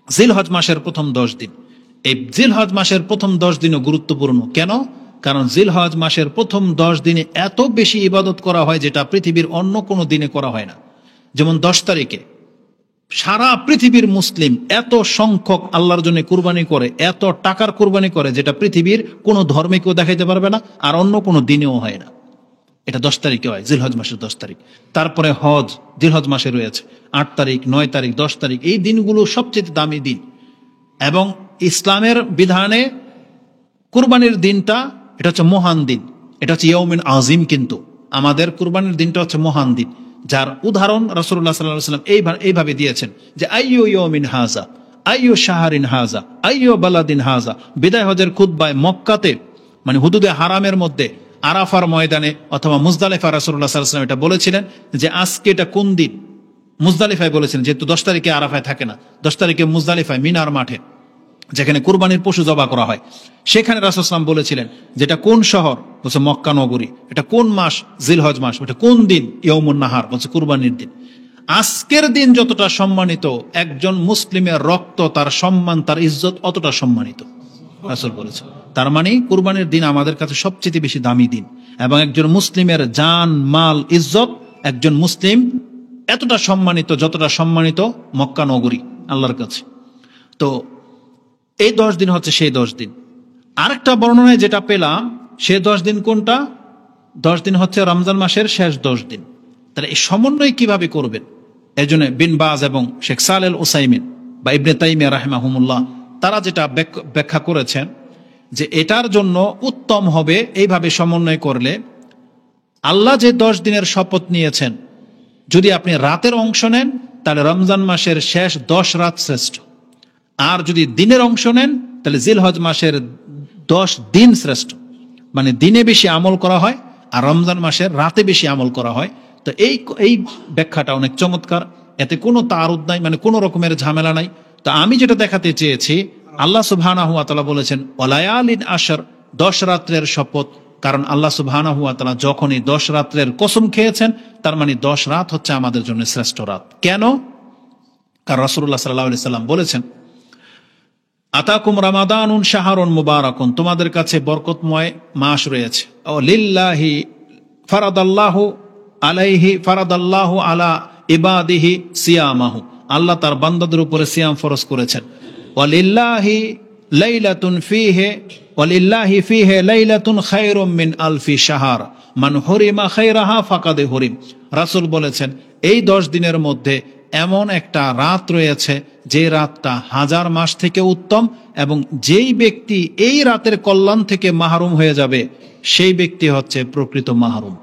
জিলহজ মাসের প্রথম 10 দিন। এই জিলহজ মাসের প্রথম 10 দিনও গুরুত্বপূর্ণ। কেন? কারণ জিলহজ মাসের প্রথম 10 দিনে এত বেশি ইবাদত করা হয় যেটা পৃথিবীর অন্য কোনো দিনে করা হয় না। যেমন 10 তারিখে সারা পৃথিবীর মুসলিম এত সংখ্যক আল্লাহর জন্য কুরবানি করে, এত টাকার কুরবানি করে, যেটা পৃথিবীর কোনো ধর্মে কেউ দেখাইতে পারবে না, আর অন্য কোনো দিনেও হয় না। এটা 10 তারিখে হয়, জিলহজ মাসের 10 তারিখ। তারপরে হজ জিলহজ মাসে রয়েছে 8 তারিখ, 9 তারিখ, 10 তারিখ। এই দিনগুলো সবচেয়ে দামি দিন। এবং ইসলামের বিধানে কুরবানির দিনটা এটা হচ্ছে মহান দিন, এটা হচ্ছে ইয়াউমিন আজিম। কিন্তু আমাদের কুরবানির দিনটা হচ্ছে মহান দিন, যার উদাহরণ রাসূলুল্লাহ সাল্লাল্লাহু আলাইহি ওয়াসাল্লাম এইভাবে দিয়েছেন যে আইয়ু ইয়াউমিন হাযা, আইয়ু শাহরিন হাযা, আইয়ু বালাদিন হাযা। বিদায় হজের খুতবায় মক্কাতে, মানে হুদুদে হারামের মধ্যে আরাফার ময়দানে অথবা মুজদালিফা রাসূলুল্লাহ সাল্লাল্লাহু আলাইহি ওয়াসাল্লাম এটা বলেছিলেন যে আজকে এটা কোন দিন। মুজদালিফায় বলেছিলেন, যেহেতু 10 তারিখে আরাফায় থাকে না, 10 তারিখে মুজদালিফায় মিনার মাঠে যেখানে কুরবানির পশু জবা করা হয়, সেখানে রাসূল সাল্লাল্লাহু আলাইহি ওয়াসাল্লাম বলেছিলেন যেটা কোন শহর, বলছে মক্কা নগরী। এটা কোন মাস, জিলহজ মাস। এটা কোন দিন, ইয়াউমুন নাহার, বলছে কুরবানির দিন। আজকের দিন যতটা সম্মানিত, একজন মুসলিমের রক্ত, তার সম্মান, তার ইজ্জত অতটা সম্মানিত, রাসূল বলেছেন। তার মানে কুরবানির দিন আমাদের কাছে সবচেয়ে বেশি দামি দিন। এবং একজন মুসলিমের জান, মাল, ইজ্জত, একজন মুসলিম এতটা সম্মানিত যতটা সম্মানিত মক্কা নগরী আল্লাহর কাছে। তো এই 10 দিন হচ্ছে সেই 10 দিন। আরেকটা বর্ণনায় যেটা পেলাম, সে 10 দিন কোনটা? 10 দিন হচ্ছে রমজান মাসের শেষ 10 দিন। তাহলে এই সমন্বয় কিভাবে করবেন? এই জন্য বিন বাজ এবং শেখ সালেহ উসাইমিন বা ইবনে তাইমিয়া রাহিমাহুমুল্লাহ তারা যেটা ব্যাখ্যা করেছেন যে এটার জন্য উত্তম হবে এইভাবে সমন্বয় করলে, আল্লাহ যে 10 দিনের শপথ নিয়েছেন, যদি আপনি রাতের অংশ নেন তাহলে রমজান মাসের শেষ 10 রাত শ্রেষ্ঠ। আর যদি দিনের অংশ নেন তাহলে জিলহজ মাসের 10 দিন শ্রেষ্ঠ। মানে দিনে বেশি আমল করা হয় আর রমজান মাসের রাতে বেশি আমল করা হয়। তো এই ব্যাখ্যাটা অনেক চমৎকার, এতে কোনো তারুদ নাই, মানে কোনো রকমের ঝামেলা নাই। তো আমি যেটা দেখাতে চেয়েছি, আল্লাহ সুবহানাহু ওয়া তাআলা বলেছেন ওয়ালায়ালিন আশর, 10 রাত্রের শপথ। কারণ আল্লাহ সুবহানাহু ওয়া তাআলা যখনই 10 রাত্রের কসম খেয়েছেন, তার মানে 10 রাত হচ্ছে আমাদের জন্য শ্রেষ্ঠ রাত। কেন? কারণ রাসূলুল্লাহ সাল্লাল্লাহু আলাইহি সাল্লাম বলেছেন আতাকুম রামাদানুন শাহরুন মুবারাকুন, তোমাদের কাছে বরকতময় মাস রয়েছে। ও লিল্লাহি ফারাদাল্লাহু আলাইহি ফারাদাল্লাহু আলা ইবাদিহি সিয়ামাহু, আল্লাহ তার বান্দাদের উপরে সিয়াম ফরজ করেছেন। ওয়ালিল্লাহি লাইলাতুন ফিহি ওয়ালিল্লাহি ফিহি লাইলাতুন খায়রুম মিন আলফি শাহর মান হুরিমা খায়রাহা ফাকাদ হুরিম। রাসূল বলেছেন এই 10 দিনের মধ্যে এমন একটা রাত রয়েছে যে রাতটা 1000 মাস থেকে উত্তম, এবং যেই ব্যক্তি এই রাতের কল্যাণ থেকে মাহরুম হয়ে যাবে সেই ব্যক্তি হচ্ছে প্রকৃত মাহরুম।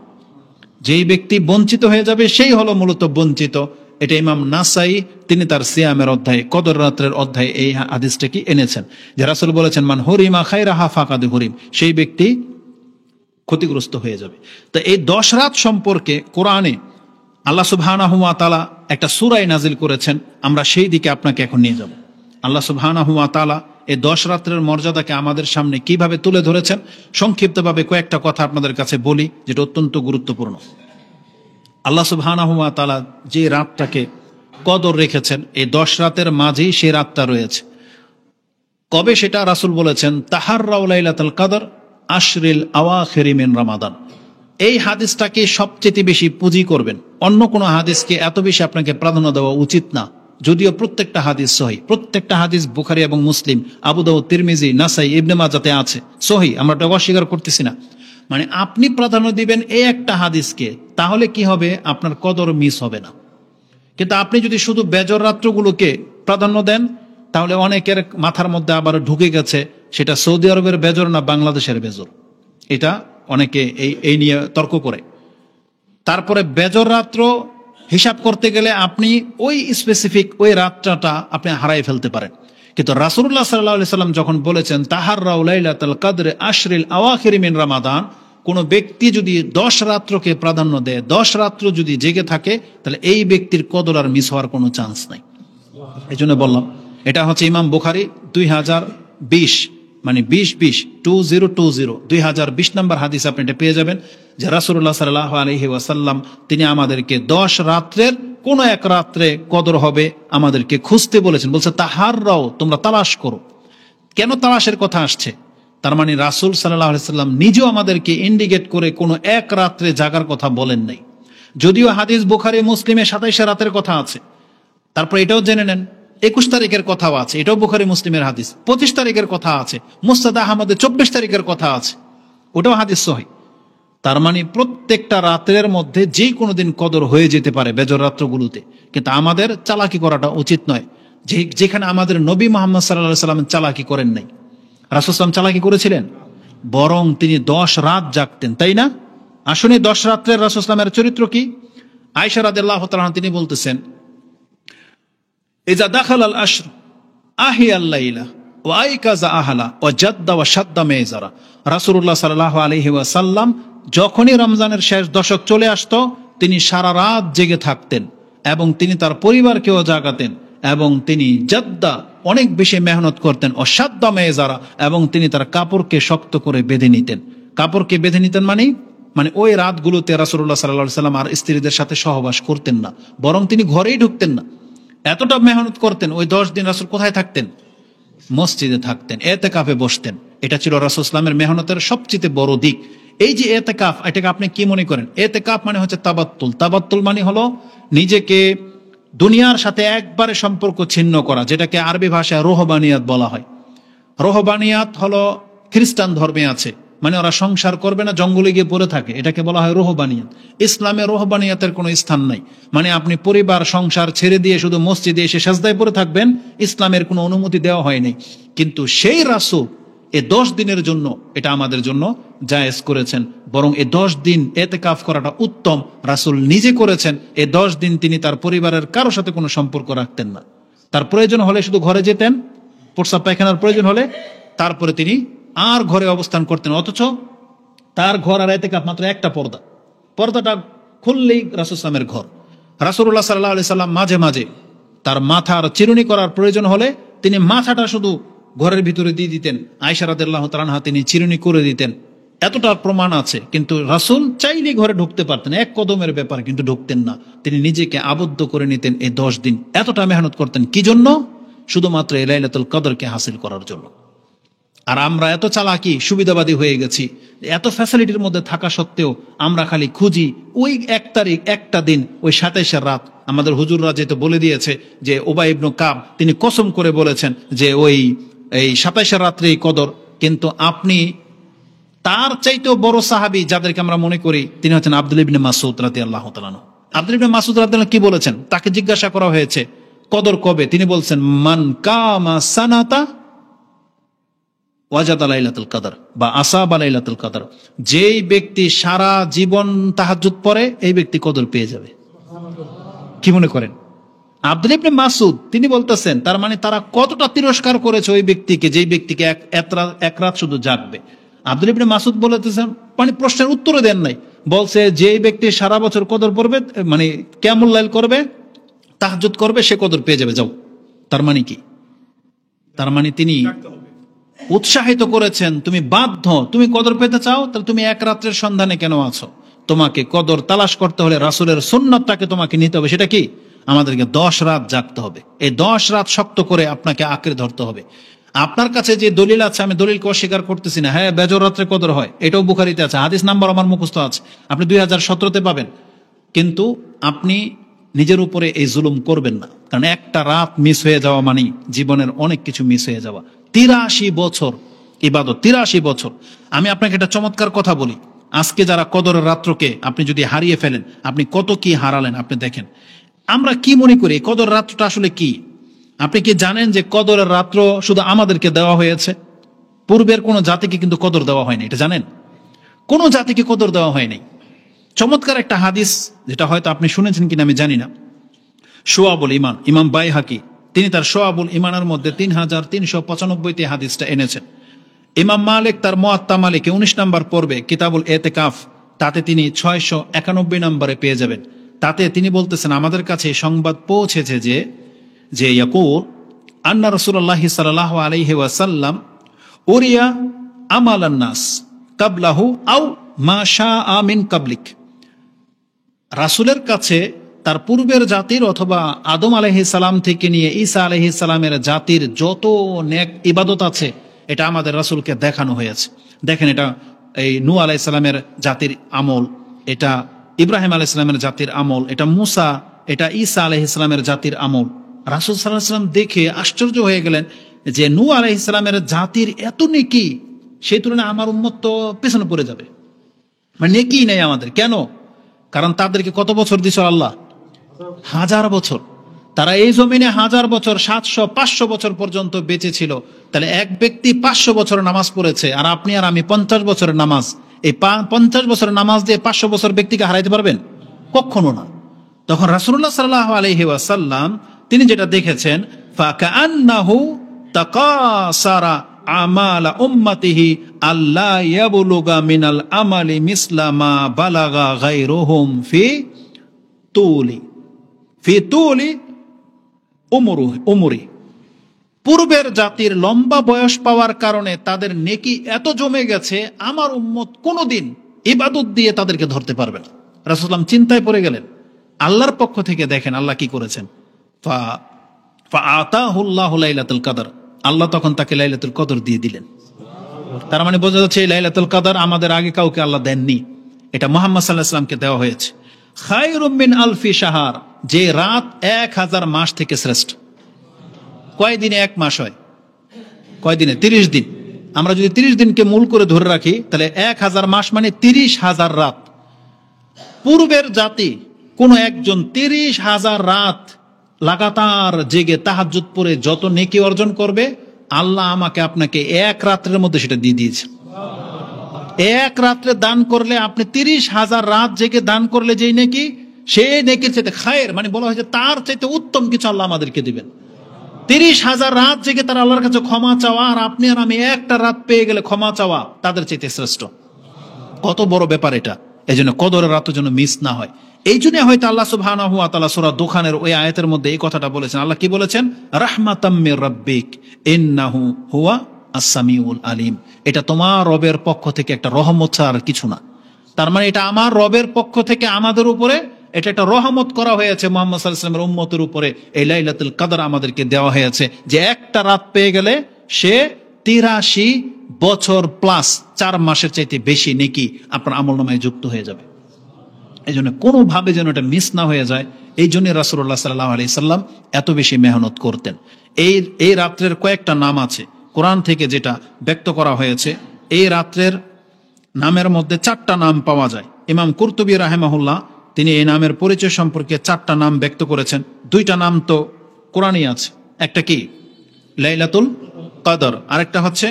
যেই ব্যক্তি বঞ্চিত হয়ে যাবে সেই হলো মূলত বঞ্চিত। এটা ইমাম নাসাই তিনি তার সিয়ামের অধ্যায়ে, কদর রাত্রের অধ্যায়ে এই হাদিসটা কি এনেছেন, যে রাসূল বলেছেন মান হুরিমা খায়রাহা ফাকাদ হুরিম, সেই ব্যক্তি ক্ষতিগ্রস্ত হয়ে যাবে। তো এই 10 রাত সম্পর্কে কোরআনে আল্লাহ সুবহানাহু ওয়া তাআলা একটা সূরা নাজিল করেছেন, আমরা সেই দিকে আপনাকে এখন নিয়ে যাব। আল্লাহ সুবহানাহু ওয়া তাআলা এই 10 রাত্রের মর্যাদাকে আমাদের সামনে কিভাবে তুলে ধরেছেন, সংক্ষিপ্তভাবে কয়েকটা কথা আপনাদের কাছে বলি যেটা অত্যন্ত গুরুত্বপূর্ণ। আল্লাহ সুবহানাহু ওয়া তাআলা যে রাতটাকে কদর রেখেছেন, এই 10 রাতের মাঝেই সেই রাতটা রয়েছে। কবে সেটা রাসূল বলেছেন, তাহাররাউ লাইলাতুল কদর আশরিল আওয়াখিরি মিন রমাদান। এই হাদিসটাকে সবচেয়ে বেশি পুঁজি করবেন, অন্য কোনো হাদিসকে এত বেশি আপনাকে প্রাধান্য দেওয়া উচিত না। যদিও প্রত্যেকটা হাদিস সহিহ, প্রত্যেকটা হাদিস বুখারী এবং মুসলিম, আবু দাউদ, তিরমিজি, নাসাই, ইবনে মাজাতে আছে সহিহ, আমরা এটা অস্বীকার করতেছি না। মানে আপনি প্রাধান্য দিবেন এই একটা হাদিসকে, তাহলে কি হবে, আপনার কদর মিস হবে না। কিন্তু আপনি যদি শুধু বেজর রাত্রগুলোকে প্রাধান্য দেন, তাহলে অনেকের মাথার মধ্যে আবার ঢুকে গেছে সেটা সৌদি আরবের বেজর না বাংলাদেশের বেজর, এটা অনেকে এই নিয়ে তর্ক করে। তারপরে বেজর রাত্র হিসাব করতে গেলে আপনি ওই স্পেসিফিক ওই রাতটা আপনি হারাই ফেলতে পারেন। কিন্তু রাসূলুল্লাহ সাল্লাল্লাহু আলাইহি সাল্লাম যখন বলেছেন তাহাররাউ লাইলাতুল কদর আশরিল আওয়াখিরি মিন রমাদান, কোন ব্যক্তি যদি 10 রাত্রকে প্রাধান্য দেয়, 10 রাত্র যদি জেগে থাকে, তাহলে এই ব্যক্তির কদর আর মিস হওয়ার কোনো চান্স নাই। এই জন্য বললাম এটা হচ্ছে ইমাম বুখারী 2020 মানে 2020 নম্বর হাদিস আপনি এটা পেয়ে যাবেন, যে রাসূলুল্লাহ সাল্লাল্লাহু আলাইহি ওয়াসাল্লাম তিনি আমাদেরকে 10 রাত্রের কোন এক রাত্রে কদর হবে আমাদেরকে খুঁজতে বলেছেন। বলছে তাহাররাও, তোমরা তালাশ করো। কেন তালাশের কথা আসছে? তার মানে রাসূল সাল্লাল্লাহু আলাইহি ওয়াসাল্লাম নিজেও আমাদেরকে ইন্ডিকেট করে কোনো এক রাত্রে জাগার কথা বলেন নাই। যদিও হাদিস বুখারী মুসলিমে 27 রাতের কথা আছে। তারপর এটাও জেনে নেন 21 তারিখের কথাও আছে, এটাও বুখারী মুসলিমের হাদিস। 25 তারিখের কথা আছে, মুসনাদ আহমদে 24 তারিখের কথা আছে, ওটাও হাদিস সহিহ। তার মানে প্রত্যেকটা রাতের মধ্যে যে কোনো দিন কদর হয়ে যেতে পারে বেজর রাত্রগুলোতে। কিন্তু আমাদের চালাকি করাটা উচিত নয়, যেখানে আমাদের নবী মুহাম্মদ সাল্লাল্লাহু আলাইহি ওয়াসাল্লাম চালাকি করেন নাই। রাসূল সাল্লাল্লাহু আলাইহি ওয়াসাল্লাম চালাকি করেছিলেন, বরং তিনি 10 রাত জাগতেন, তাই না? আসলে 10 রাত্রের রাসূল সাল্লাল্লাহু আলাইহি ওয়াসাল্লামের চরিত্র কি? আয়েশা রাদিয়াল্লাহু তাআলা তিনি বলতেছেন, ইজা দাখালাল আশর আহিয়াল লাইলা ওয়া আইকাযা আহলা ওয়া জাদ্দা ওয়া শাদ্দা মেজারা। রাসূলুল্লাহ সাল্লাল্লাহু আলাইহি ওয়াসাল্লাম যখনই রমজানের শেষ দশক চলে আসতো, তিনি সারা রাত জেগে থাকতেন এবং তিনি তার পরিবারকেও জাগাতেন, এবং তিনি জাদ্দা অনেক বেশি মেহনত করতেন, ও শাদ্দা মেজারা, এবং তিনি তার কাপড়কে শক্ত করে বেঁধে নিতেন। কাপড়কে বেঁধে নিতেন মানে ওই রাতগুলোতে রাসূলুল্লাহ সাল্লাল্লাহু আলাইহি ওয়াসাল্লাম আর স্ত্রীদের সাথে সহবাস করতেন না, বরং তিনি ঘরেই ঢুকতেন না। এতটা মেহনত করতেন। ওই 10 দিন রাসূল কোথায় থাকতেন? মসজিদে থাকতেন, এতেকাফে বসতেন। এটা ছিল রাসূল ইসলামের মেহনতের সবচেয়ে বড় দিক। এই যে এতেকাফ, এটাকে আপনি কি মনে করেন? এতেকাফ মানে হচ্ছে তাবাত্তুল। তাবাত্তুল মানে হলো নিজেকে দুনিয়ার সাথে একবারে সম্পর্ক ছিন্ন করা, যেটাকে আরবি ভাষায় রোহবানিয়াত বলা হয়। রোহবানিয়াত হলো খ্রিস্টান ধর্মে আছে, মানে ওরা সংসার করবে না, জঙ্গলে গিয়ে পড়ে থাকে, এটাকে বলা হয় রোহবানিয়াত। ইসলামে রোহবানিয়াতের কোনো স্থান নাই। মানে আপনি পরিবার সংসার ছেড়ে দিয়ে শুধু মসজিদে এসে সাজদায় পড়ে থাকবেন, ইসলামের কোনো অনুমতি দেওয়া হয়নি। কিন্তু সেই রাসূল এই 10 দিনের জন্য এটা আমাদের জন্য জায়েজ করেছেন, বরং এই 10 দিন এতেকাফ করাটা উত্তম। রাসূল নিজে করেছেন। এই 10 দিন তিনি তার পরিবারের কারোর সাথে কোনো সম্পর্ক রাখতেন না। তার প্রয়োজন হলে শুধু ঘরে যেতেন, প্রস্রাব পায়খানার প্রয়োজন হলে, তারপরে তিনি আর ঘরে অবস্থান করতেন। অথচ তার ঘর আর এতেকাফ মাত্র একটা পর্দা, পর্দাটা খুললেই রাসূল সাল্লামের ঘর। রাসূলুল্লাহ সাল্লাল্লাহু আলাইহি সাল্লাম মাঝে মাঝে তার মাথার চিরুনি করার প্রয়োজন হলে তিনি মাথাটা শুধু ঘরের ভিতরে দিয়ে দিতেন। আয়েশা রাদিয়াল্লাহু তাআলা আনহা তিনি চিরুনি করে দিতেন। এতটা প্রমাণ আছে। কিন্তু রাসূল চাইলে ঘরে ঢুকতে পারতেন, এক কদমের ব্যাপার, কিন্তু ঢুকতেন না। তিনি নিজেকে আবদ্ধ করে নিতেন এই 10 দিন। এতটা মেহনত করতেন কি জন্য? শুধুমাত্র এই লাইলাতুল কদরকে হাসিল করার জন্য। আর আমরা এত চালাকি সুবিধাবাদী হয়ে গেছি, এত ফ্যাসিলিটির মধ্যে থাকা সত্ত্বেও আমরা খালি খুঁজি ওই 1 তারিখ, একটা দিন, ওই 27 রাত। আমাদের হুজুররা যেহেতু বলে দিয়েছে যে উবাই ইবনে কাব তিনি কসম করে বলেছেন যে এই 27 রাত্রে কদর। কিন্তু আপনি তার চাইতেও বড় সাহাবী যাদেরকে আমরা মনে করি, তিনি হচ্ছেন আব্দুল্লাহ ইবনে মাসউদ রাদিয়াল্লাহু তাআলা আনহু। আব্দুল্লাহ ইবনে মাসউদ রাদিয়াল্লাহু কি বলেছেন? তাকে জিজ্ঞাসা করা হয়েছে কদর কবে, তিনি বলছেন মান কামা সানাতা ওয়াজাদা লাইলাতুল কদর বা আসাবা লাইলাতুল কদর। যেই ব্যক্তি সারা জীবন তাহাজ্জুদ পড়ে এই ব্যক্তি কদর পেয়ে যাবে। কি মনে করেন? আব্দুল্লাহ ইবনে মাসউদ তিনি বলতেছেন তার মানে তারা কতটা তিরস্কার করেছে ওই ব্যক্তিকে, যেই ব্যক্তিকে এক রাত শুধু জাগবে। আব্দুল্লাহ ইবনে মাসউদ বলতেছেন, মানে প্রশ্নের উত্তরও দেন নাই, বলছে যেই ব্যক্তি সারা বছর কদর পড়বে, মানে কিয়ামুল লাইল করবে, তাহাজ্জুদ করবে, সে কদর পেয়ে যাবে, যাও। তার মানে কি? তার মানে তিনি উৎসাহিত করেছেন, তুমি বাধ্য, তুমি কদর পেতে চাও তাহলে তুমি এক রাত্রের সন্ধানে কেন আছো? তোমাকে কদর তালাশ করতে হলে রাসূলের সুন্নাতটাকে তোমাকে নিতে হবে। সেটা কি? আমাদেরকে 10 রাত জাগতে হবে। এই 10 রাত শক্ত করে আপনাকে আঁকড়ে ধরতে হবে। আপনার কাছে যে দলিল আছে, আমি দলিলকে অস্বীকার করতেছি না, হ্যাঁ বেজর রাত্রে কদর হয়, এটাও বুখারীতে আছে, হাদিস নাম্বার আমার মুখস্থ আছে, আপনি 2017-তে পাবেন। কিন্তু আপনি নিজের উপরে এই জুলুম করবেন না, কারণ একটা রাত মিস হয়ে যাওয়া মানে জীবনের অনেক কিছু মিস হয়ে যাওয়া। 83 বছর ইবাদত, 83 বছর। আমি আপনাকে একটা চমৎকার কথা বলি, আজকে যারা কদরের রাত্রকে আপনি যদি হারিয়ে ফেলেন, আপনি কত কি হারালেন আপনি দেখেন। আমরা কি মনে করি কদর রাত্রটা আসলে কি? আপনি কি জানেন যে কদরের রাত্র শুধু আমাদেরকে দেওয়া হয়েছে? পূর্বের কোন জাতিকে কিন্তু কদর দেওয়া হয়নি, এটা জানেন? কোন জাতিকে কদর দেওয়া হয়নি। চমৎকার একটা হাদিস, যেটা হয়তো আপনি শুনেছেন কিনা আমি জানি না, শুআবুল ঈমান, ইমাম বাইহাকি তিনি তার শুআবুল ঈমানের মধ্যে 3395তে হাদিসটা এনেছেন। ইমাম মালিক তার মুয়াত্তা মালিকে 19 নম্বর পর্বে কিতাবুল ইতিকাফ, তাতে তিনি 691 নম্বরে পেয়ে যাবেন। তাতে তিনি বলতেছেন, আমাদের কাছে সংবাদ পৌঁছেছে যে ইয়াকুল আন্না রাসূলুল্লাহ সাল্লাল্লাহু আলাইহি ওয়াসাল্লাম উরিয়া আমালান নাস কাবলাহু আও মা শাআ মিন কাবলিক। রাসূলের কাছে তার পূর্বের জাতির অথবা আদম আলাইহিস সালাম থেকে নিয়ে ঈসা আলাইহিস সালামের জাতির যত নেক ইবাদত আছে এটা আমাদের রাসূলকে দেখানো হয়েছে। দেখেন, এটা এই নূহ আলাইহিস সালামের জাতির আমল, এটা ইব্রাহিম আলাইহিস সালামের জাতির আমল, এটা মুসা, এটা ঈসা আলাইহিস সালামের জাতির আমল। রাসূল সাল্লাল্লাহু আলাইহি ওয়াসাল্লাম দেখে আশ্চর্য হয়ে গেলেন যে নূহ আলাইহিস সালামের জাতির এত নেকি, সেই তুলনায় আমার উম্মত তো পেছনে পড়ে যাবে, মানে নেকি নেই আমাদের। কেন? কারণ তাদেরকে কত বছর দিয়েছে আল্লাহ? 1000 বছর। তারা এই জমিনে 1000 বছর, 700-500 বছর পর্যন্ত বেঁচে ছিল। তাহলে এক ব্যক্তি 500 বছর নামাজ পড়েছে, আর আপনি আর আমি 50 বছরের নামাজ, এই 50 বছরের নামাজ দিয়ে 500 বছর ব্যক্তিকে হারাইতে পারবেন? কখনো না। তখন রাসূলুল্লাহ সাল্লাল্লাহু আলাইহি ওয়াসাল্লাম তিনি যেটা দেখেছেন, ফাকান্নাহু তাকাসারা আমালা উম্মতিহি আল্লা ইয়াবলুগা মিনাল আমালি মিসলা মা বালাগা গায়রুহুম ফি তুলি উমরি। পূর্বের জাতির লম্বা বয়স পাওয়ার কারণে তাদের নেকি এত জমে গেছে, আমার উম্মত কোনোদিন ইবাদত দিয়ে তাদেরকে ধরতে পারবে না। রাসূলুল্লাহ চিন্তায় পড়ে গেলেন। আল্লাহর পক্ষ থেকে দেখেন আল্লাহ কি করেছেন, ফাআতাহুল্লাহু লাইলাতুল কদর, আল্লাহ তখন তাকে লাইলাতুল কদর দিয়ে দিলেন। তার মানে বোঝা যাচ্ছে এই লাইলাতুল কদর আমাদের আগে কাউকে আল্লাহ দেননি, এটা মুহাম্মদ সাল্লাল্লাহু আলাইহি ওয়াসাল্লামকে দেওয়া হয়েছে। খায়রুম মিন আলফি শাহর, যে রাত 1000 মাস থেকে শ্রেষ্ঠ। কয় দিনে এক মাস হয়? কয় দিনে? 30 দিন। আমরা যদি 30 দিনকে মূল করে ধরে রাখি তাহলে 1000 মাস মানে 30,000 রাত। পূর্বের জাতি কোন একজন 30,000 রাত লাগাতার জেগে তাহাজ্জুদ পড়ে যত নেকি অর্জন করবে, আল্লাহ আমাকে আপনাকে এক রাত্রের মধ্যে সেটা দিয়ে দিয়েছে। এক রাত্রে দান করলে আপনি 30,000 রাত জেগে দান করলে যেই নেকি, সেই নেকির চাইতে খায়ের, মানে বলা হয়েছে তার চাইতে উত্তম কিছু আল্লাহ আমাদেরকে দিবেন। 30,000 রাত জেগে তারা আল্লাহর কাছে ক্ষমা চাওয়া, আর আপনি আর আমি একটা রাত পেয়ে গেলে ক্ষমা চাওয়া, তাদের চাইতে শ্রেষ্ঠ। কত বড় ব্যাপার এটা। এই জন্য কদরের রাত যেন মিস না হয়। এই জন্য হয়তো আল্লাহ সুবহানাহু ওয়া তাআলা সূরা দুখানের ওই আয়াতের মধ্যে এই কথাটা বলেছেন। আল্লাহ কি বলেছেন? রাহমাতাম মির রাব্বিক ইন্নাহু হুয়া আস-সামিউল আলিম। এটা তোমার রবের পক্ষ থেকে একটা রহমত ছাড়া আর কিছু না। তার মানে এটা আমার রবের পক্ষ থেকে আমাদের উপরে এটা একটা রহমত করা হয়েছে মুহাম্মদ সাল্লাল্লাহু আলাইহি ওয়াসাল্লামের উম্মতের উপরে। এই লাইলাতুল কদর আমাদেরকে দেওয়া হয়েছে যে একটা রাত পেয়ে গেলে সে 83 বছর প্লাস 4 মাসের চাইতে বেশি নেকি আপনার আমলনামায় যুক্ত হয়ে যাবে। এই জন্য কোনোভাবে যেন এটা মিস না হয়ে যায়, এই জন্য রাসূলুল্লাহ সাল্লাল্লাহু আলাইহি সাল্লাম এত বেশি মেহনত করতেন। এই রাত্রের কয়েকটা নাম আছে কোরআন থেকে যেটা ব্যক্ত করা হয়েছে। এই রাত্রের নামের মধ্যে 4টা নাম পাওয়া যায়। ইমাম কুরতুবী রাহিমাহুল্লাহ তিনি এই নামের পরিচয় সম্পর্কে 4টা নাম ব্যক্ত করেছেন। 2টা নাম তো কোরআনই আছে, একটা কি লাইলাতুল কদর, আরেকটা হচ্ছে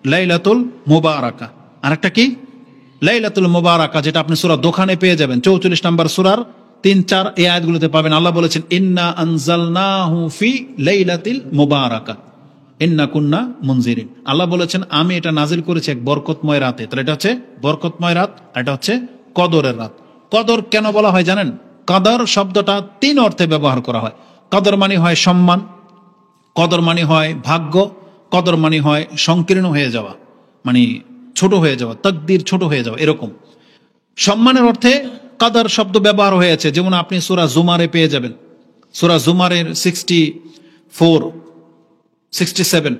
লাইলাতুল মুবারাকা, আরেকটা কি লাইলাতুল মুবারাকা, যেটা আপনি সূরা দোখানে পেয়ে যাবেন 44 নম্বর সূরার 3-4 এই আয়াতগুলোতে পাবেন। আল্লাহ বলেছেন ইন্না আনজালনাহু ফি লাইলাতিল মুবারাকা ইন্না কুন্না মুনজিরিন। আল্লাহ বলেছেন আমি এটা নাজিল করেছি এক বরকতময় রাতে। তাহলে এটা হচ্ছে বরকতময় রাত, এটা হচ্ছে কদরের রাত। কদর কেন বলা হয় জানেন? কদর শব্দটা 3 অর্থে ব্যবহার করা হয়। কদর মানে হয় সম্মান, কদর মানে হয় ভাগ্য, কদর মানে হয় সংকীর্ণ হয়ে যাওয়া, মানে ছোট হয়ে যাওয়া, তাকদীর ছোট হয়ে যাওয়া এরকম। সম্মানের অর্থে কদর শব্দ ব্যবহার হয়েছে, যেমন আপনি সূরা জুমারে পেয়ে যাবেন, সূরা জুমারের 64, 67,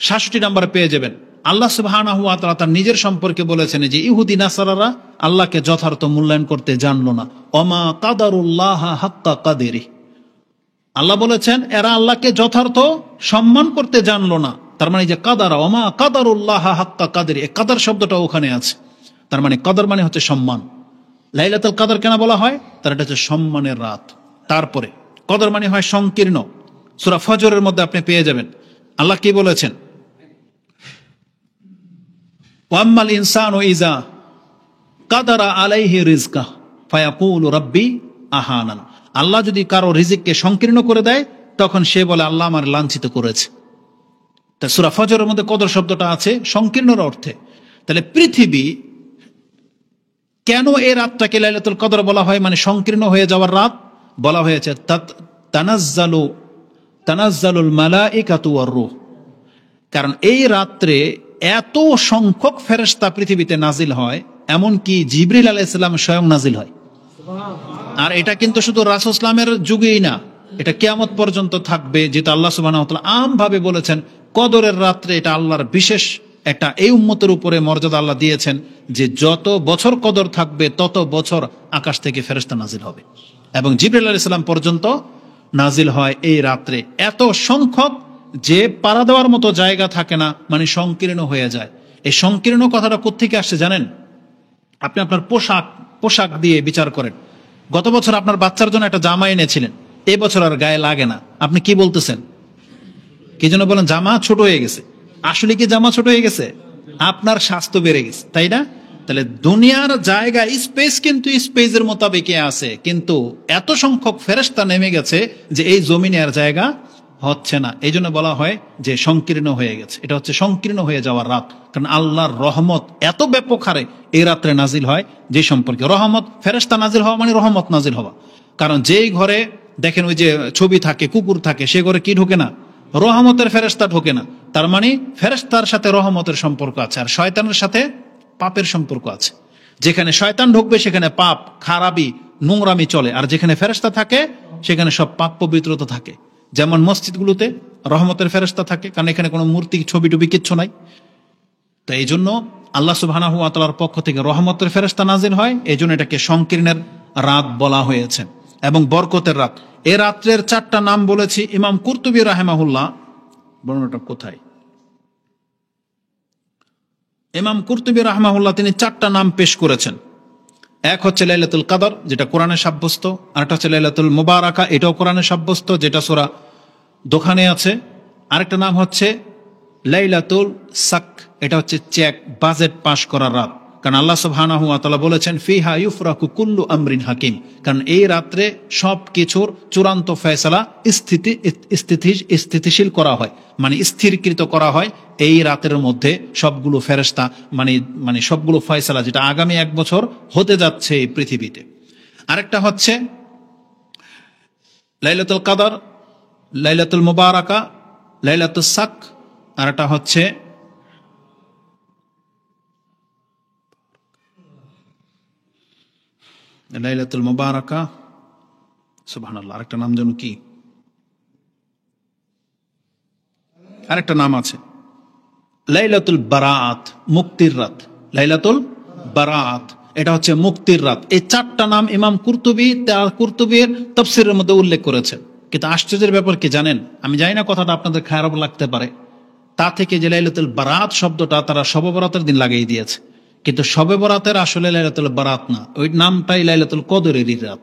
66 নম্বরে পেয়ে যাবেন। আল্লাহ সুবহানাহু ওয়া তাআলা তার নিজের সম্পর্কে বলেছেন যে ইহুদি নাসারারা আল্লাহকে যথার্থ মূল্যায়ন করতে জানলো না। ওমা কাদারুল্লাহ হাক্কা কাদিরি, আল্লাহ বলেছেন এরা আল্লাহকে যথার্থ সম্মান করতে জানলো না। তার মানে যে কাদারা, ওমা কাদারুল্লাহ হাক্কা কাদিরি, এই কাদার শব্দটা ওখানে আছে। তার মানে কদর মানে হচ্ছে সম্মান। লাইলাতুল কদর কেন বলা হয়? তার এটা হচ্ছে সম্মানের রাত। তারপরে কদর মানে হয় সংকীর্ণ। সূরা ফজরের মধ্যে আপনি পেয়ে যাবেন আল্লাহ কি বলেছেন, ওয়াম্মাল ইনসানু ইযা কাদারা আলাইহি রিজকা ফায়াকুলু রাব্বি আহানান। আল্লাহ যদি কারো রিজিককে সংকীর্ণ করে দেয় তখন সে বলে আল্লাহ আমার লাঞ্ছিত করেছে। তা সূরা ফজরের মধ্যে কদর শব্দটা আছে সংকীর্ণর অর্থে। তাহলে পৃথিবী কেন এই রাতটাকে লাইলাতুল কদর বলা হয়, মানে সংকীর্ণ হয়ে যাওয়ার রাত বলা হয়েছে? তানাজ্জালুল মালাইকাতু ওয়ার রূহ, কারণ এই রাত্রে এত সংখ্যক ফেরেশতা পৃথিবীতে নাজিল হয়, এমনকি জিবরিল আলাইহিস সালাম স্বয়ং নাজিল হয়। আর এটা কিন্তু শুধু রাসূল ইসলামের যুগেই না, এটা কিয়ামত পর্যন্ত থাকবে, যেটা আল্লাহ সুবহানাহু ওয়া তাআলা আমভাবে বলেছেন কদরের রাত্রে এটা আল্লাহর বিশেষ একটা এই উম্মতের উপরে মর্যাদা আল্লাহ দিয়েছেন যে যত বছর কদর থাকবে তত বছর আকাশ থেকে ফেরেশতা নাজিল হবে, এবং জিবরিল আলাইহিস সালাম পর্যন্ত নাজিল হয় এই রাত্রে। এত সংখ্যক যে পাড়া দেওয়ার মতো জায়গা থাকে না, মানে সংকীর্ণ হয়ে যায়। এই সংকীর্ণ কথাটা কোত্থেকে আসছে জানেন? আপনি আপনার পোশাক দিয়ে বিচার করেন। গত বছর আপনার বাচ্চার জন্য একটা জামা এনেছিলেন, এই বছর আর গায়ে লাগে না, আপনি কি বলতেছেন? কি জন্য বলেন? জামা ছোট হয়ে গেছে। আসলে কি জামা ছোট হয়ে গেছে? আপনার স্বাস্থ্য বেড়ে গেছে, তাই না? তাহলে দুনিয়ার জায়গা স্পেস কিন্তু স্পেসের মোতাবেকে আছে, কিন্তু এত সংখ্যক ফেরেশতা নেমে গেছে যে এই জমিনে আর জায়গা হচ্ছে না। এই জন্য বলা হয় যে সংকীর্ণ হয়ে গেছে। এটা হচ্ছে সংকীর্ণ হয়ে যাওয়ার রাত, কারণ আল্লাহর রহমত এত ব্যাপক হারে এই রাত্রে নাজিল হয়। যে সম্পর্কে রহমত, ফেরেশতা নাজিল হওয়া মানে রহমত নাজিল হওয়া। কারণ যেই ঘরে দেখেন ওই যে ছবি থাকে, কুকুর থাকে, সে ঘরে কি ঢোকে না? রহমতের ফেরেশতা ঢোকে না। তার মানে ফেরেশতার সাথে রহমতের সম্পর্ক আছে, আর শয়তানের সাথে পাপের সম্পর্ক আছে। যেখানে শয়তান ঢুকবে সেখানে পাপ, খারাপি, নোংরামি চলে, আর যেখানে ফেরেশতা থাকে সেখানে সব পাপ পবিত্রতা থাকে। যেমন মসজিদগুলোতে রহমতের ফেরেশতা থাকে, কারণ এখানে কোনো মূর্তি, ছবি টবি কিচ্ছু নাই। তো এই জন্য আল্লাহ সুবহানাহু ওয়া তাআলার পক্ষ থেকে রহমতের ফেরেশতা নাজিল হয়, এই জন্য এটাকে সংকীর্ণের রাত বলা হয়েছে এবং বরকতের রাত। এ রাত্রের 4টা নাম বলেছি। ইমাম কুরতুবী রাহিমাহুল্লাহ, বর্ণনাটা কোথায়? ইমাম কুরতুবী রাহিমাহুল্লাহ তিনি 4টা নাম পেশ করেছেন। এক হচ্ছে লাইলাতুল কদর, যেটা কোরআনে সাব্যস্ত। আরেকটা হচ্ছে লাইলাতুল মুবারাকা, এটাও কোরআনে সাব্যস্ত, যেটা সূরা দোখানে আছে। আরেকটা নাম হচ্ছে লাইলাতুল সাক, এটা হচ্ছে চেক, বাজেট পাশ করার রাত। কারণ আল্লাহ সুবহানাহু ওয়া তাআলা বলেছেন ফিহা ইউফরাকু কুল্লু আমরিন হাকিম, কারণ এই রাত্রে সব কিছুর চূড়ান্ত ফয়সালা স্থিতিশীল করা হয়, মানে স্থিরকৃত করা হয় এই রাতের মধ্যে। সবগুলো ফেরেশতা মানে সবগুলো ফয়সালা, যেটা আগামী 1 বছর হতে যাচ্ছে এই পৃথিবীতে। আরেকটা হচ্ছে লাইলাতুল কদর, লাইলাতুল মুবারাকা, লাইলাতুল সাক, আর একটা হচ্ছে লাইলাতুল মুবারাকা, সুবহানাল্লাহ, আরেকটা নাম যেন কি, আরেকটা নাম আছে লাইলাতুল বারাআত, মুক্তির রাত। লাইলাতুল বারাআত এটা হচ্ছে মুক্তির রাত। এই 4টা নাম ইমাম কুরতুবী তার কুরতুবীর তাফসীরের মধ্যে উল্লেখ করেছেন। কিন্তু আশ্চর্যের ব্যাপার কি জানেন? আমি জানি না কথাটা আপনাদের খারাপ লাগতে পারে, তা থেকে যে লাইলাতুল বারাআত শব্দটা তারা শবে বরাতের দিন লাগিয়ে দিয়েছে, কিন্তু শবে বরাতের আসলে লাইলাতুল বারাত না, ওই নামটাই লাইলাতুল কদরেরই রাত।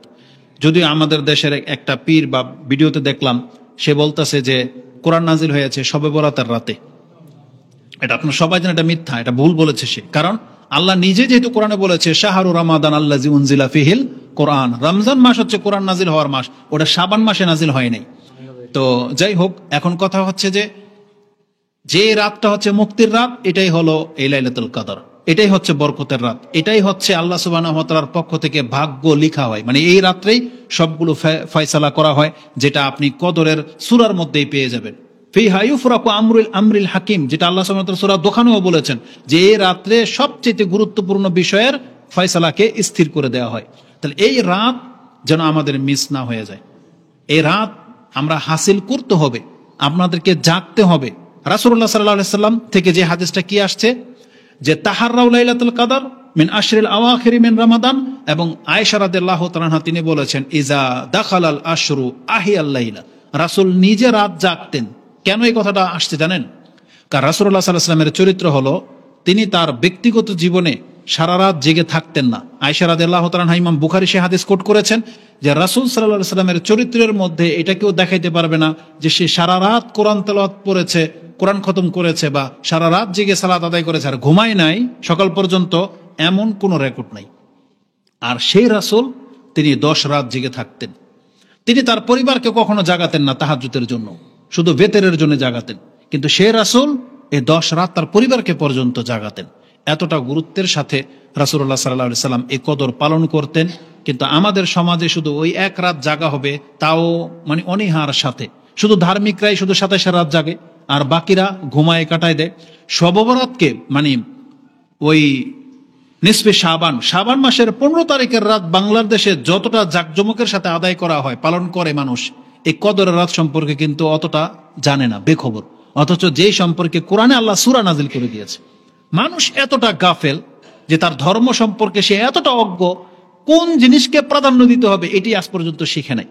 যদিও আমাদের দেশের একটা পীর বা ভিডিওতে দেখলাম, সে বলতেছে যে কোরআন নাজিল হয়েছে শবে বরাতের রাতে। এটা আপনার সবাই জানেন এটা মিথ্যা, এটা ভুল বলেছে সে। কারণ আল্লাহ নিজে যেহেতু কোরআনে বলেছে শাহরু রমাদান আল্লাযী উনজিলা ফিহিল কোরআন, রমজান মাস হচ্ছে কোরআন নাজিল হওয়ার মাস, ওটা শাবান মাসে নাজিল হয় নাই। তো যাই হোক, এখন কথা হচ্ছে যে রাতটা হচ্ছে মুক্তির রাত, এটাই হলো এই লাইলাতুল কদর, এটাই হচ্ছে বরকতের রাত, এটাই হচ্ছে আল্লাহ সুবহানাহু ওয়া তাআলার পক্ষ থেকে ভাগ্য লিখা হয়। মানে এই রাত্রেই সবগুলো ফয়সালা করা হয়, যেটা আপনি কদরের সূরার মধ্যেই পেয়ে যাবেন। ফিহা ইউফরাকু আমরিল হাকিম, যেটা আল্লাহ সুবহানাহু ওয়া তাআলা সূরা দোখানেও বলেছেন যে এই রাত্রে সবচেয়ে গুরুত্বপূর্ণ বিষয়ের ফয়সালাকে স্থির করে দেওয়া হয়। তাহলে এই রাত যেন আমাদের মিস না হয়ে যায়, এই রাত আমরা হাসিল করতে হবে, আপনাদেরকে জাগতে হবে। রাসূলুল্লাহ সাল্লাল্লাহু আলাইহি সাল্লাম থেকে যে হাদিসটা কি আসছে যে তাহাররাউ লাইলাতুল কদর মিন আশরিল আওয়াখিরি মিন রমাদান, এবং আয়েশা রাদিয়াল্লাহু তাআলা আনহা তিনি বলেছেন ইজা দাখালাল আশরু আহিয়াল লাইলা, রাসূল নিজে রাত জাগতেন। কেন এই কথাটা আসছে জানেন? কারণ রাসূলুল্লাহ সাল্লাল্লাহু আলাইহি সাল্লামের চরিত্র হলো তিনি তার ব্যক্তিগত জীবনে সারা রাত জেগে থাকতেন না। আয়েশা রাদিয়াল্লাহু তাআলা আনহা, ইমাম বুখারী সে হাদিস কোট করেছেন যে রাসূল সাল্লাল্লাহু আলাইহি সাল্লামের চরিত্রের মধ্যে এটা কেউ দেখাইতে পারবে না যে সে সারা রাত কোরআন তেলাওয়াত পড়েছে, কোরআন খতম করেছে, বা সারা রাত জেগে সালাত আদায় করেছে আর ঘুমায় নাই সকাল পর্যন্ত, এমন কোনো রেকর্ড নাই। আর সেই রাসূল তিনি 10 রাত জেগে থাকতেন। তিনি তার পরিবারকে কখনো জাগাতেন না তাহাজ্জুদের জন্য, শুধু বেতেরের জন্য জাগাতেন, কিন্তু সেই রাসূল এই 10 রাত তার পরিবারকে পর্যন্ত জাগাতেন। এতটা গুরুত্বের সাথে রাসূলুল্লাহ সাল্লাল্লাহু আলাইহি সাল্লাম এই কদর পালন করতেন। কিন্তু আমাদের সমাজে শুধু ওই এক রাত জাগা হবে, তাও মানে অনীহার সাথে, শুধু ধার্মিকরাই শুধু 27 রাত জাগে আর বাকিরা ঘুমায় কাটায় দেয়। শবে বরাতকে মানে ওই নিসফে শাবান মাসের 15 তারিখের রাত বাংলাদেশে যতটা জাকজমকের সাথে আদায় করা হয়, পালন করে মানুষ, এই কদরের রাত সম্পর্কে কিন্তু অতটা জানে না, বেখবর। অথচ যেই সম্পর্কে কোরআনে আল্লাহ সূরা নাজিল করে দিয়েছে, মানুষ এতটা গাফেল যে তার ধর্ম সম্পর্কে সে এতটা অজ্ঞ, কোন জিনিসকে প্রাধান্য দিতে হবে এটি আজ পর্যন্ত শিখে নাই।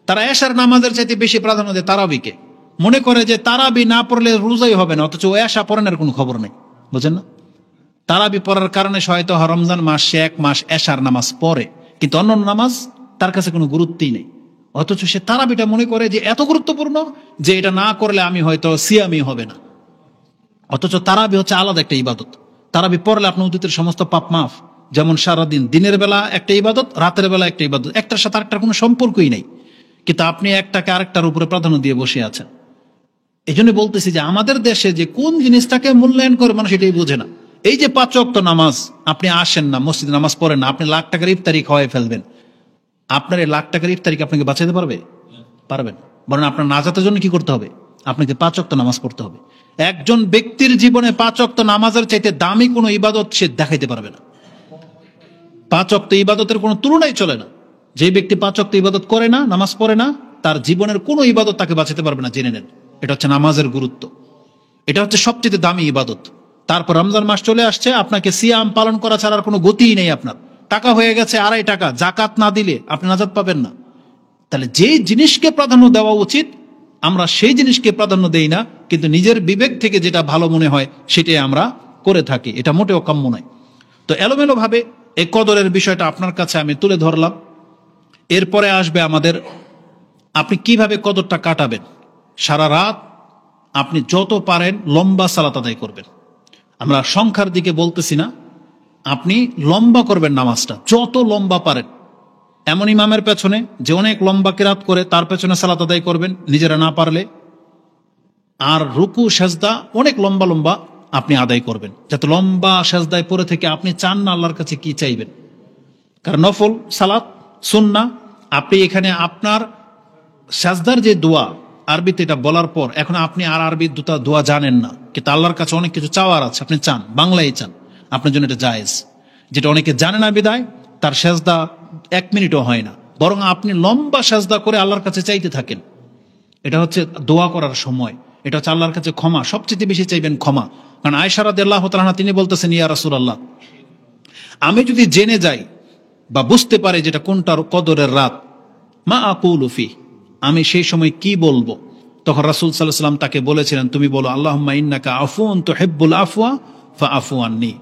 তারা এশার নামাজের চাইতে বেশি প্রাধান্য দেয় তারাবিকে, মনে করে যে তারাবি না পড়লে রোজাই হবে না, অথচ এশা পড়ানোর কোনো খবর নেই, বুঝেন না? তারাবি পড়ার কারণে হয়তো রমজান মাস সে 1 মাস এশার নামাজ পড়ে, কিন্তু অন্য নামাজ তার কাছে কোনো গুরুত্বই নেই। অথচ সে তারাবিটা মনে করে যে এত গুরুত্বপূর্ণ যে এটা না করলে আমি হয়তো সিয়ামি হবে না। অথচ তারাবি হচ্ছে আলাদা একটা ইবাদত। তারাবি পড়লে আপনার অতীতের সমস্ত পাপ মাফ। যেমন সারাদিন দিনের বেলা একটা ইবাদত, রাতের বেলা একটা ইবাদত, একটার সাথে আরেকটার কোনো সম্পর্কই নেই, কিন্তু আপনি একটাকে আরেকটার উপরে প্রাধান্য দিয়ে বসে আছেন। এই জন্য বলতেছি যে আমাদের দেশে যে কোন জিনিসটাকে মূল্যায়ন করে মানুষ এটাই বোঝে না। এই যে 5 ওয়াক্ত নামাজ আপনি আসেন না, মসজিদে নামাজ পড়েন না, আপনি লাখ টাকার ইফতারি খাওয়াই ফেলবেন, আপনার এই লাখ টাকার ইফতারি আপনাকে বাঁচাতে পারবেন? বরং আপনার নাজাতের জন্য কি করতে হবে? আপনাকে 5 ওয়াক্ত নামাজ পড়তে হবে। একজন ব্যক্তির জীবনে 5 ওয়াক্ত নামাজের চাইতে দামি কোনো ইবাদত সে দেখাইতে পারবে না। 5 ওয়াক্ত ইবাদতের কোনো তুলনাই চলে না। যে ব্যক্তি 5 ওয়াক্ত ইবাদত করে না, নামাজ পড়ে না, তার জীবনের কোনো ইবাদত তাকে বাঁচাতে পারবে না। জেনে নেন, এটা হচ্ছে নামাজের গুরুত্ব, এটা হচ্ছে সবচেয়ে দামি ইবাদত। তারপর রমজান মাস চলে আসছে, আপনাকে সিয়াম পালন করা ছাড়ার কোনো গতিই নেই। আপনার টাকা হয়ে গেছে 2.5 টাকা, জাকাত না দিলে আপনি নাজাত পাবেন না। তাহলে যে জিনিসকে প্রাধান্য দেওয়া উচিত আমরা সেই জিনিসকে প্রাধান্য দেই না, কিন্তু নিজের বিবেক থেকে যেটা ভালো মনে হয় সেটাই আমরা করে থাকি। এটা মোটেও কাম্য নয়। তো এলোমেলো ভাবে এই কদরের বিষয়টা আপনার কাছে আমি তুলে ধরলাম। এরপরে আসবে আমাদের আপনি কিভাবে কদরটা কাটাবেন। সারা রাত আপনি যত পারেন লম্বা সালাত আদায় করবেন। আমরা সংখ্যার দিকে বলতেছি না, আপনি লম্বা করবেন নামাজটা, যত লম্বা পারেন। এমন ইমামের পেছনে যে অনেক লম্বা কিরাত করে তার পেছনে সালাত আদায় করবেন নিজেরা না পারলে। আর রুকু সেজদা অনেক লম্বা লম্বা আপনি আদায় করবেন, যাতে লম্বা সেজদায় পড়ে থেকে আপনি চান না আল্লাহর কাছে কি চাইবেন। কারণ নফল সালাত সুন্নাহ, আপনি এখানে আপনার সেজদার যে দোয়া আরবিতে এটা বলার পর এখন আপনি আর আরবি দোয়া জানেন না, কিন্তু আল্লাহর কাছে অনেক কিছু চাওয়ার আছে, আপনি চান, বাংলায় চান, আপনার জন্য এটা জায়েজ। যেটা অনেকে জানে না বিদায় তার সেজদা 1 মিনিটও হয় না, বরং আপনি লম্বা সেজদা করে আল্লাহর কাছে চাইতে থাকেন। এটা হচ্ছে দোয়া করার সময়, এটা হচ্ছে আল্লাহর কাছে ক্ষমা, সবচেয়ে বেশি চাইবেন ক্ষমা। কারণ আয়েশা রাদিয়াল্লাহু তাআলা আনহা তিনি বলতেছেন, ইয়া রাসূলুল্লাহ, আমি যদি জেনে যাই বা বুঝতে পারি যেটা কোনটার কদরের রাত, মা আকুলু ফি, আমি সেই সময় কি বলবো? তখন রাসূল সাল্লাল্লাহু আলাইহি ওয়াসাল্লাম তাকে বলেছিলেন, তুমি বলো আল্লাহুম্মা ইন্নাকা আফুউন তুহিব্বুল আফওয়া ফাআফু আন্নী,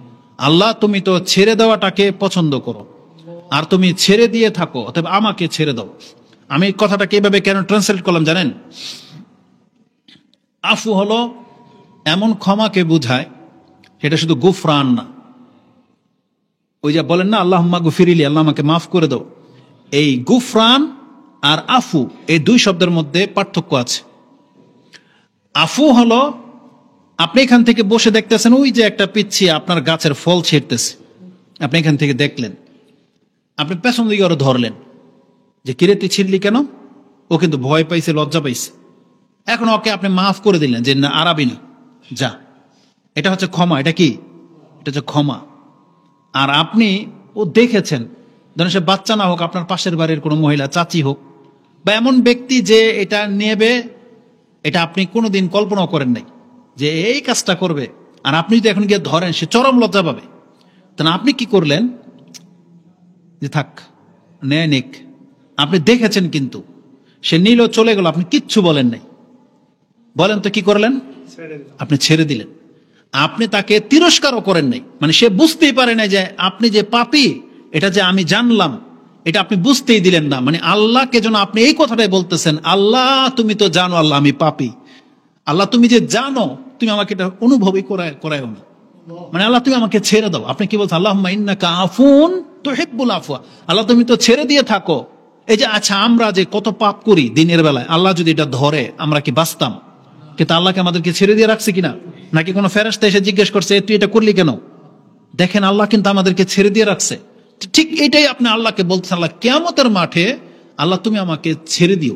আল্লাহ তুমি তো ছেড়ে দেওয়াটাকে পছন্দ করো, আর তুমি ছেড়ে দিয়ে থাকো, অতএব আমাকে ছেড়ে দাও। আমি কথাটাকে এভাবে কেন ট্রান্সলেট করলাম জানেন? আফু হলো এমন ক্ষমাকে বোঝায়, সেটা শুধু গুফরান না। ওই যে বলেন না আল্লাহুম্মা গফিরলি, আল্লাহ আমাকে মাফ করে দাও, এই গুফরান আর আফু এই দুই শব্দের মধ্যে পার্থক্য আছে। আফু হলো আপনি এখান থেকে বসে দেখতেছেন ওই যে একটা পিচ্ছি আপনার গাছের ফল ছিঁড়তেছে, আপনি এখান থেকে দেখলেন, আপনি পেছন দিকে ওরা ধরলেন যে কিরে তুই ছিঁড়লি কেন? ও কিন্তু ভয় পাইছে, লজ্জা পাইছে। এখন ওকে আপনি মাফ করে দিলেন যে না আরাবি না, যা। এটা হচ্ছে ক্ষমা। এটা কি? এটা হচ্ছে ক্ষমা। আর আপনি ও দেখেছেন, ধরেন সে বাচ্চা না হোক, আপনার পাশের বাড়ির কোনো মহিলা, চাচি হোক, বা এমন ব্যক্তি যে এটা নেবে, এটা আপনি কোনোদিন কল্পনাও করেন নাই যে এই কাজটা করবে, আর আপনি যদি এখন গিয়ে ধরেন, সে চরম লজ্জা পাবে। তাহলে আপনি কি করলেন? যে থাক, নেয় নিক। আপনি দেখেছেন কিন্তু সে নিল, চলে গেল, আপনি কিচ্ছু বলেন নাই। বলেন তো কি করলেন? আপনি ছেড়ে দিলেন। আপনি তাকে তিরস্কারও করেন নাই, মানে সে বুঝতেই পারে না যে আপনি যে পাপী, এটা যে আমি জানলাম, এটা আপনি বুঝতেই দিলেন না। মানে আল্লাহকে যেন আপনি এই কথাটাই বলতেছেন, আল্লাহ তুমি তো জানো আল্লাহ আমি পাপী, আল্লাহ তুমি যে জানো, তুমি আমাকে এটা অনুভবই করায় না। মানে আল্লাহ তুমি আমাকে ছেড়ে দাও। আপনি কি বলছেন? আল্লাহুম্মা ইন্নাকা আফুন তুহিব্বুল আফওয়া, আল্লাহ তুমি তো ছেড়ে দিয়ে থাকো। এই যে আচ্ছা, আমরা যে কত পাপ করি দিনের বেলায়, আল্লাহ যদি এটা ধরে আমরা কি বাঁচতাম? কিন্তু আল্লাহকে আমাদেরকে ছেড়ে দিয়ে রাখছে কিনা? নাকি কোনো ফেরেশতা এসে জিজ্ঞেস করছে তুই এটা করলি কেন? দেখেন আল্লাহ কিন্তু আমাদেরকে ছেড়ে দিয়ে রাখছে। ঠিক এটাই আপনি আল্লাহকে বলছেন, আল্লাহ কিয়ামতের মাঠে আল্লাহ তুমি আমাকে ছেড়ে দিও,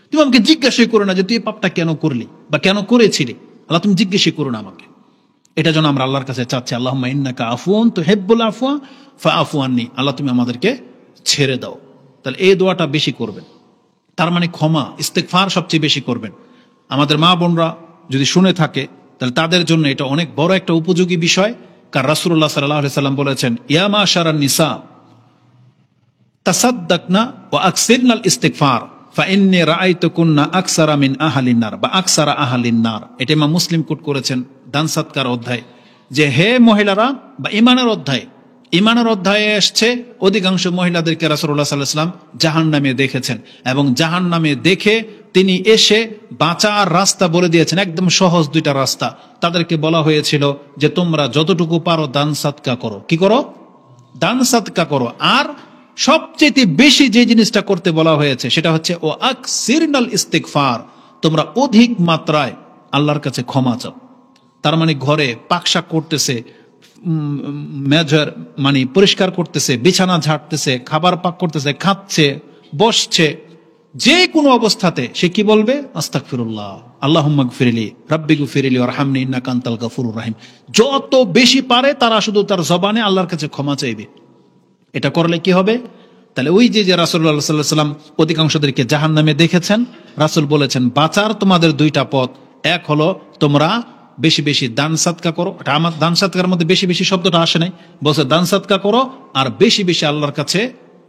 তুমি আমাকে জিজ্ঞাসাই করো না যে তুই এই পাপটা কেন করলি বা কেন করেছিলি, আল্লাহ তুমি জিজ্ঞাসাই করো না আমাকে। এটা যেন আমরা আল্লাহর কাছে চাচ্ছি, আল্লাহুম্মা ইন্নাকা আফুন তুহিব্বুল আফওয়া ফাআফু আন্নি, আল্লাহ তুমি আমাদেরকে ছেড়ে দাও। তাহলে এই দোয়াটা বেশি করবেন। তার মানে ক্ষমা, ইস্তেগফার সবচেয়ে বেশি করবেন। আমাদের মা বোনরা যদি শুনে থাকে, তাহলে তাদের জন্য এটা অনেক বড় একটা উপযোগী বিষয়। কারণ রাসূলুল্লাহ সাল্লাল্লাহু আলাইহি সাল্লাম বলেছেন, ইয়া মাশারান নিসা তাসাদ্দাকনা ওয়া আকসিরনাল ইস্তিগফার ফাইন্নী রাআইতুকুন্না আকসারা মিন আহলিন নার বা আকসারা আহলিন নার। এটা ইমাম মুসলিম কোট করেছেন দান সৎকার অধ্যায়, যে হে মহিলারা, বা ইমানের অধ্যায়ে এসছে অধিকাংশ মহিলাদেরকে রাসূলুল্লাহ সাল্লাল্লাহু আলাইহি ওয়াসাল্লাম জাহান্নামে দেখেছেন, এবং জাহান্নামে দেখে তিনি এসে বাঁচার রাস্তা বলে দিয়েছেন, একদম সহজ দুইটা রাস্তা। তাদেরকে বলা হয়েছিল যে তোমরা যতটুকু পারো দান সৎকা করো। কি করো? দান সৎকা করো। আর সবচেয়ে বেশি যে জিনিসটা করতে বলা হয়েছে সেটা হচ্ছে ও আকসিরনাল ইস্তিগফার, তোমরা অধিক মাত্রায় আল্লাহর কাছে ক্ষমা চাও। তার মানে ঘরে পাকশাক করতেছে, মেজর মানে পরিষ্কার করতেছে, বিছানা ঝাড়তেছে, খাবার পাক করতেছে, খাচ্ছে, বসছে, যে কোনো অবস্থাতে সে কি বলবে? আস্তাগফিরুল্লাহ, আল্লাহুম্মা গফিরলি, রাব্বি গফিরলি ওয়ারহামনি ইন্নাকা আনতাল গফুরুর রহিম। যত বেশি পারে তারা শুধু তার জবানে আল্লাহর কাছে ক্ষমা চাইবে। এটা করলে কি হবে? তাহলে ওই যে রাসূলুল্লাহ সাল্লাল্লাহু আলাইহি ওয়াসাল্লাম অধিকাংশদেরকে জাহান্নামে দেখেছেন, রাসূল বলেছেন বাঁচার তোমাদের দুইটা পথ, এক হলো তোমরা বেশি বেশি দান সৎকা করো। এটা আমার দান সৎকার মধ্যে বেশি বেশি শব্দটা আসে নাই, বলছে দান সৎকা করো, আর বেশি বেশি আল্লাহর কাছে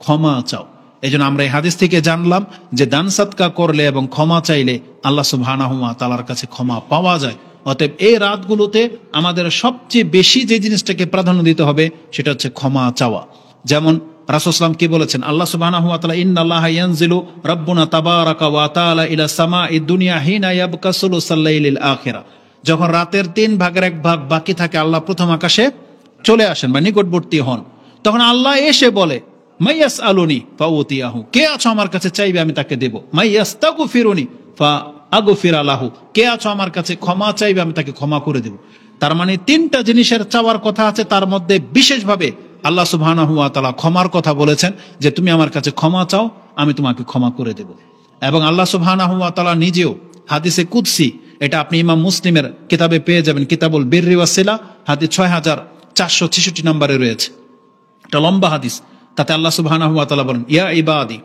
ক্ষমা চাও। এই জন্য আমরা এই হাদিস থেকে জানলাম যে দান সৎকা করলে এবং ক্ষমা চাইলে আল্লাহ সুবহানাহু ওয়া তাআলার কাছে ক্ষমা পাওয়া যায়। অতএব এই রাতগুলোতে আমাদের সবচেয়ে বেশি যে জিনিসটাকে প্রাধান্য দিতে হবে সেটা হচ্ছে ক্ষমা চাওয়া। যেমন রাসূল সাল্লাল্লাহু আলাইহি ওয়াসাল্লাম কি বলেছেন? আল্লাহ সুবহানাহু ওয়া তাআলা, ইন্নাল্লাহা ইয়ানজিলু রাব্বুনা তাবারাকা ওয়া তাআলা ইলা সামাঈদ দুনিয়া হিনা ইয়াবকা সুলুসাল লাইলিল আখিরা। যখন রাতের 3 ভাগের 1 ভাগ বাকি থাকে, আল্লাহ প্রথম আকাশে চলে আসেন বা নিকটবর্তী হন। তখন আল্লাহ এসে বলে, মাইয়াস আলুনি ফাউতিয়াহু, কে আছো আমার কাছে চাইবে আমি তাকে দেব। মাইয়াস্তাগফিরুনি ফা আগফির লাহু, কে আছো আমার কাছে ক্ষমা চাইবে আমি তাকে ক্ষমা করে দেব। তার মানে 3টা জিনিসের চাওয়ার কথা আছে, তার মধ্যে বিশেষভাবে আল্লাহ সুবহানাহু ওয়া তাআলা ক্ষমার কথা বলেছেন, যে তুমি আমার কাছে ক্ষমা চাও আমি তোমাকে ক্ষমা করে দেব। এবং আল্লাহ সুবহানাহু ওয়া তাআলা নিজেও হাদিসে কুদসি, এটা আপনি ইমাম মুসলিমের কিতাবে পেয়ে যাবেন, কিতাবুল বিররি ওয়াস সিলা, হাদিস 6466 নম্বরে রয়েছে। এটা লম্বা হাদিস। তাতে আল্লাহ সুবহানাহু ওয়া তাআলা বলেন, ইয়া ইবাদি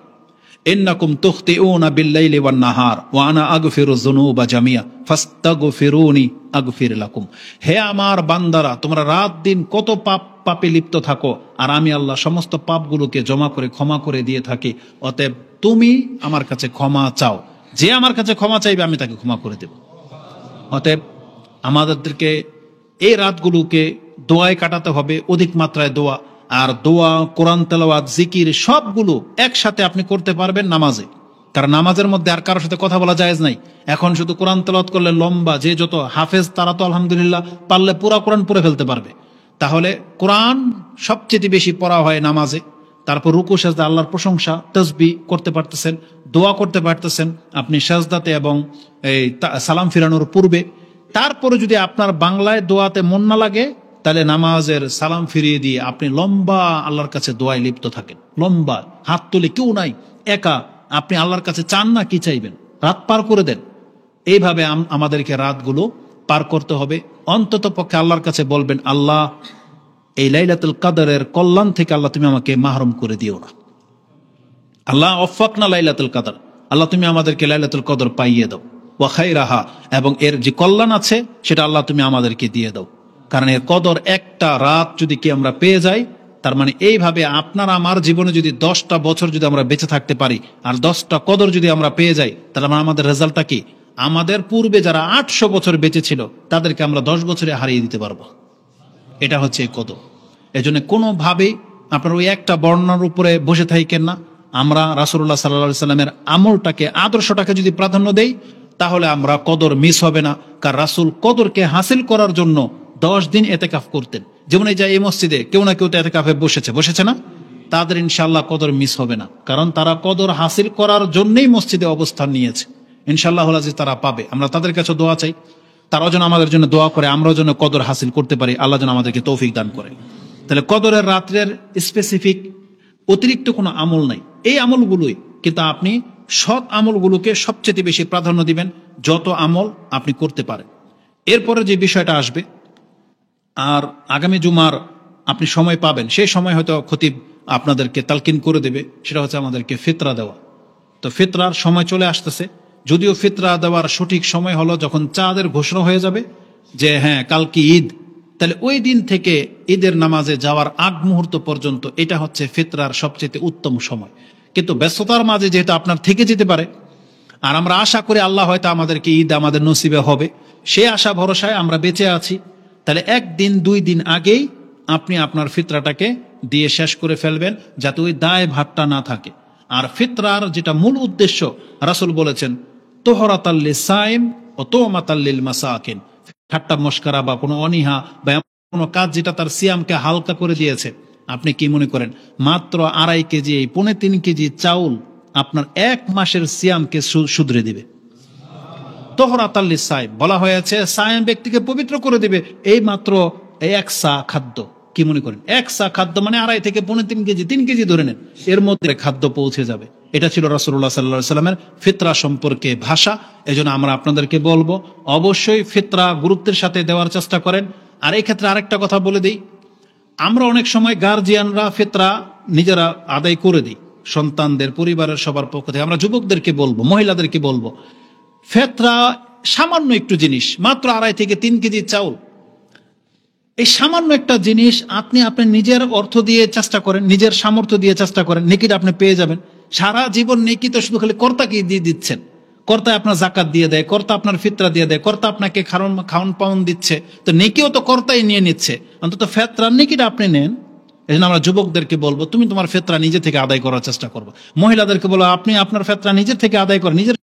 ইন্নাকুম তুখতিউনা বিল-লাইলি ওয়ান-নাহার ওয়া আনা আগফিরুয যুনুবা জামিয়া ফাস্তাগফিরুনি আগফির লাকুম। হে আমার বান্দারা, তোমরা রাত দিন কত পাপে লিপ্ত থাকো, আর আমি আল্লাহ সমস্ত পাপগুলোকে জমা করে ক্ষমা করে দিয়ে থাকি। অতএব তুমি আমার কাছে ক্ষমা চাও, যে আমার কাছে ক্ষমা চাইবে আমি তাকে ক্ষমা করে দেব। অতএব আমাদেরকে এই রাতগুলোকে দোয়ায় কাটাতে হবে, অধিক মাত্রায় দোয়া। আর দোয়া, কোরআন তেলাওয়াত, জিকির সবগুলো একসাথে আপনি করতে পারবেন নামাজে, কারণ নামাজের মধ্যে আর কারোর সাথে কথা বলা জায়েজ নাই। এখন শুধু কোরআন তেলাওয়াত করলে লম্বা, যে যত হাফেজ তারা তো আলহামদুলিল্লাহ পারলে পুরা কোরআন পড়ে ফেলতে পারবে। তাহলে কোরআন সবচেয়ে বেশি পড়া হয় নামাজে। তারপর রুকু সাজদা, আল্লাহর প্রশংসা, তাসবিহ করতে পারতেছেন, দোয়া করতে পারতেছেন আপনি সাজদাতে এবং এই সালাম ফিরানোর পূর্বে। তারপরে যদি আপনার বাংলায় দোয়াতে মন না লাগে, তাহলে নামাজের সালাম ফিরিয়ে দিয়ে আপনি লম্বা আল্লাহর কাছে দোয়ায় লিপ্ত থাকেন, লম্বা হাত তুলে, কেউ নাই, একা আপনি আল্লাহর কাছে চান না, কি চাইবেন, রাত পার করে দেন। এইভাবে আমাদেরকে রাতগুলো পার করতে হবে। অন্তত পক্ষে আল্লাহর কাছে বলবেন, আল্লাহ এই লাইলাতুল কদরের কল্যাণ থেকে আল্লাহ তুমি আমাকে মাহরুম করে দিও না। আল্লাহ ওয়াফাকনা লাইলাতুল কদর, আল্লাহ তুমি আমাদেরকে লাইলাতুল কদর পাইয়ে দাও। ওয়া খায়রাহা, এবং এর যে কল্যাণ আছে সেটা আল্লাহ তুমি আমাদেরকে দিয়ে দাও। কারণ এর কদর একটা রাত যদি কি আমরা পেয়ে যাই, তার মানে এইভাবে আপনার আমার জীবনে যদি 10টা বছর যদি আমরা বেঁচে থাকতে পারি আর 10টা কদর যদি আমরা পেয়ে যাই, তাহলে আমাদের রেজাল্টটা কি? আমাদের পূর্বে যারা 800 বছর বেঁচে ছিল তাদেরকে আমরা 10 বছরে হারিয়ে দিতে পারবো। এটা হচ্ছে এই কদর। এজন্য কোনোভাবেই আপনার ওই একটা বর্ণনার উপরে বসে থাকেন না। আমরা রাসূলুল্লাহ সাল্লাল্লাহু আলাইহি সাল্লামের আমলটাকে, আদর্শটাকে যদি প্রাধান্য দেই, তাহলে আমরা কদর মিস হবে না। কারণ রাসূল কদরকে হাসিল করার জন্য 10 দিন এতেকাফ করতেন। যেমন এই যে এই মসজিদে কেউ না কেউ তো এতেকাফে বসেছে না, তাদের ইনশাআল্লাহ কদর মিস হবে না, কারণ তারা কদর হাসিল করার জন্যই মসজিদে অবস্থান নিয়েছে। ইনশাআল্লাহ তারা পাবে। আমরা তাদের কাছে দোয়া চাই, তারাও যেন আমাদের জন্য দোয়া করে, আমরাও যেন কদর হাসিল করতে পারি। আল্লাহ যেন আমাদেরকে তৌফিক দান করে। তাহলে কদরের রাত্রের স্পেসিফিক অতিরিক্ত কোনো আমল নাই, এই আমলগুলোই। কিন্তু আপনি সৎ আমলগুলোকে সবচেয়ে বেশি প্রাধান্য দিবেন, যত আমল আপনি করতে পারেন। এরপরে যে বিষয়টা আসবে, আর আগামী জুমার আপনি সময় পাবেন, সেই সময় হয়তো খতিব আপনাদেরকে তালকিন করে দেবে, সেটা হচ্ছে আমাদেরকে ফিতরা দেওয়া। তো ফিতরার সময় চলে আসতেছে। যদিও ফিতরা দেওয়ার সঠিক সময় হলো যখন চাঁদের ঘোষণা হয়ে যাবে যে হ্যাঁ কালকে ঈদ, তাহলে ওই দিন থেকে ঈদের নামাজে যাওয়ার আগ মুহূর্ত পর্যন্ত এটা হচ্ছে ফিতরার সবচেয়ে উত্তম সময়। কিন্তু ব্যস্ততার মাঝে যেহেতু আপনার থেকে যেতে পারে, আর আমরা আশা করি আল্লাহ হয়তো আমাদেরকে ঈদ আমাদের নসিবে হবে, সে আশা ভরসায় আমরা বেঁচে আছি। তাহলে 1 দিন 2 দিন আগেই আপনি আপনার ফিতরাটাকে দিয়ে শেষ করে ফেলবেন, যাতে ওই দায় ভাতটা না থাকে। আর ফিতরার যেটা মূল উদ্দেশ্য, রাসূল বলেছেন তোহরাতাল লিসাইম ও তুমাতাল লিল মাসাকিন। ঠাট্টা মশকরা বা কোনো অনীহা বা কোনো কাজ যেটা তার সিয়ামকে হালকা করে দিয়েছে। আপনি কি মনে করেন মাত্র 2.5 কেজি, 3.5 কেজি চাউল আপনার 1 মাসের সিয়ামকে শুধরে দিবে? তোহরাতাল লিসাইম বলা হয়েছে, সায়েম ব্যক্তিকে পবিত্র করে দিবে এই মাত্র 1 সা খাদ্য। কি মনে করেন 1 সা খাদ্য মানে 2.5 থেকে 3.5 কেজি, 3 কেজি ধরে নেন, এর মধ্যে খাদ্য পৌঁছে যাবে। এটা ছিল রাসূলুল্লাহ সাল্লাল্লাহু আলাইহি সাল্লামের ফিতরা সম্পর্কে ভাষা। এজন্য আমরা আপনাদেরকে বলবো অবশ্যই ফিতরা গুরুত্বের সাথে দেওয়ার চেষ্টা করেন। আর এই ক্ষেত্রে আরেকটা কথা বলে দিই, আমরা অনেক সময় গার্জিয়ানরা ফিতরা নিজেরা আদায় করে দিই সন্তানদের, পরিবারের সবার পক্ষ থেকে। আমরা যুবকদেরকে বলবো, মহিলাদেরকে বলবো, ফিতরা সামান্য একটু জিনিস, মাত্র 2.5 থেকে 3 কেজি চাউল। এই সামান্য একটা জিনিস আপনি আপনার নিজের অর্থ দিয়ে চেষ্টা করেন, নিজের সামর্থ্য দিয়ে চেষ্টা করেন, নেকিটা আপনি পেয়ে যাবেন। সারা জীবন নেকি তো শুধু খালি কর্তাকে দিয়ে দিচ্ছেন, কর্তা আপনার জাকাত দিয়ে দেয়, কর্তা আপনার ফিতরা দিয়ে দেয়, কর্তা আপনাকে খাওয়ান পাওন দিচ্ছে, তো নেকিও তো কর্তাই নিয়ে নিচ্ছে। অন্তত ফিতরার নেকিটা আপনি নেন। এই জন্য আমরা যুবকদেরকে বলবো তুমি তোমার ফিতরা নিজে থেকে আদায় করার চেষ্টা করবো। মহিলাদেরকে বলো আপনি আপনার ফিতরা নিজের থেকে আদায় করেন, নিজের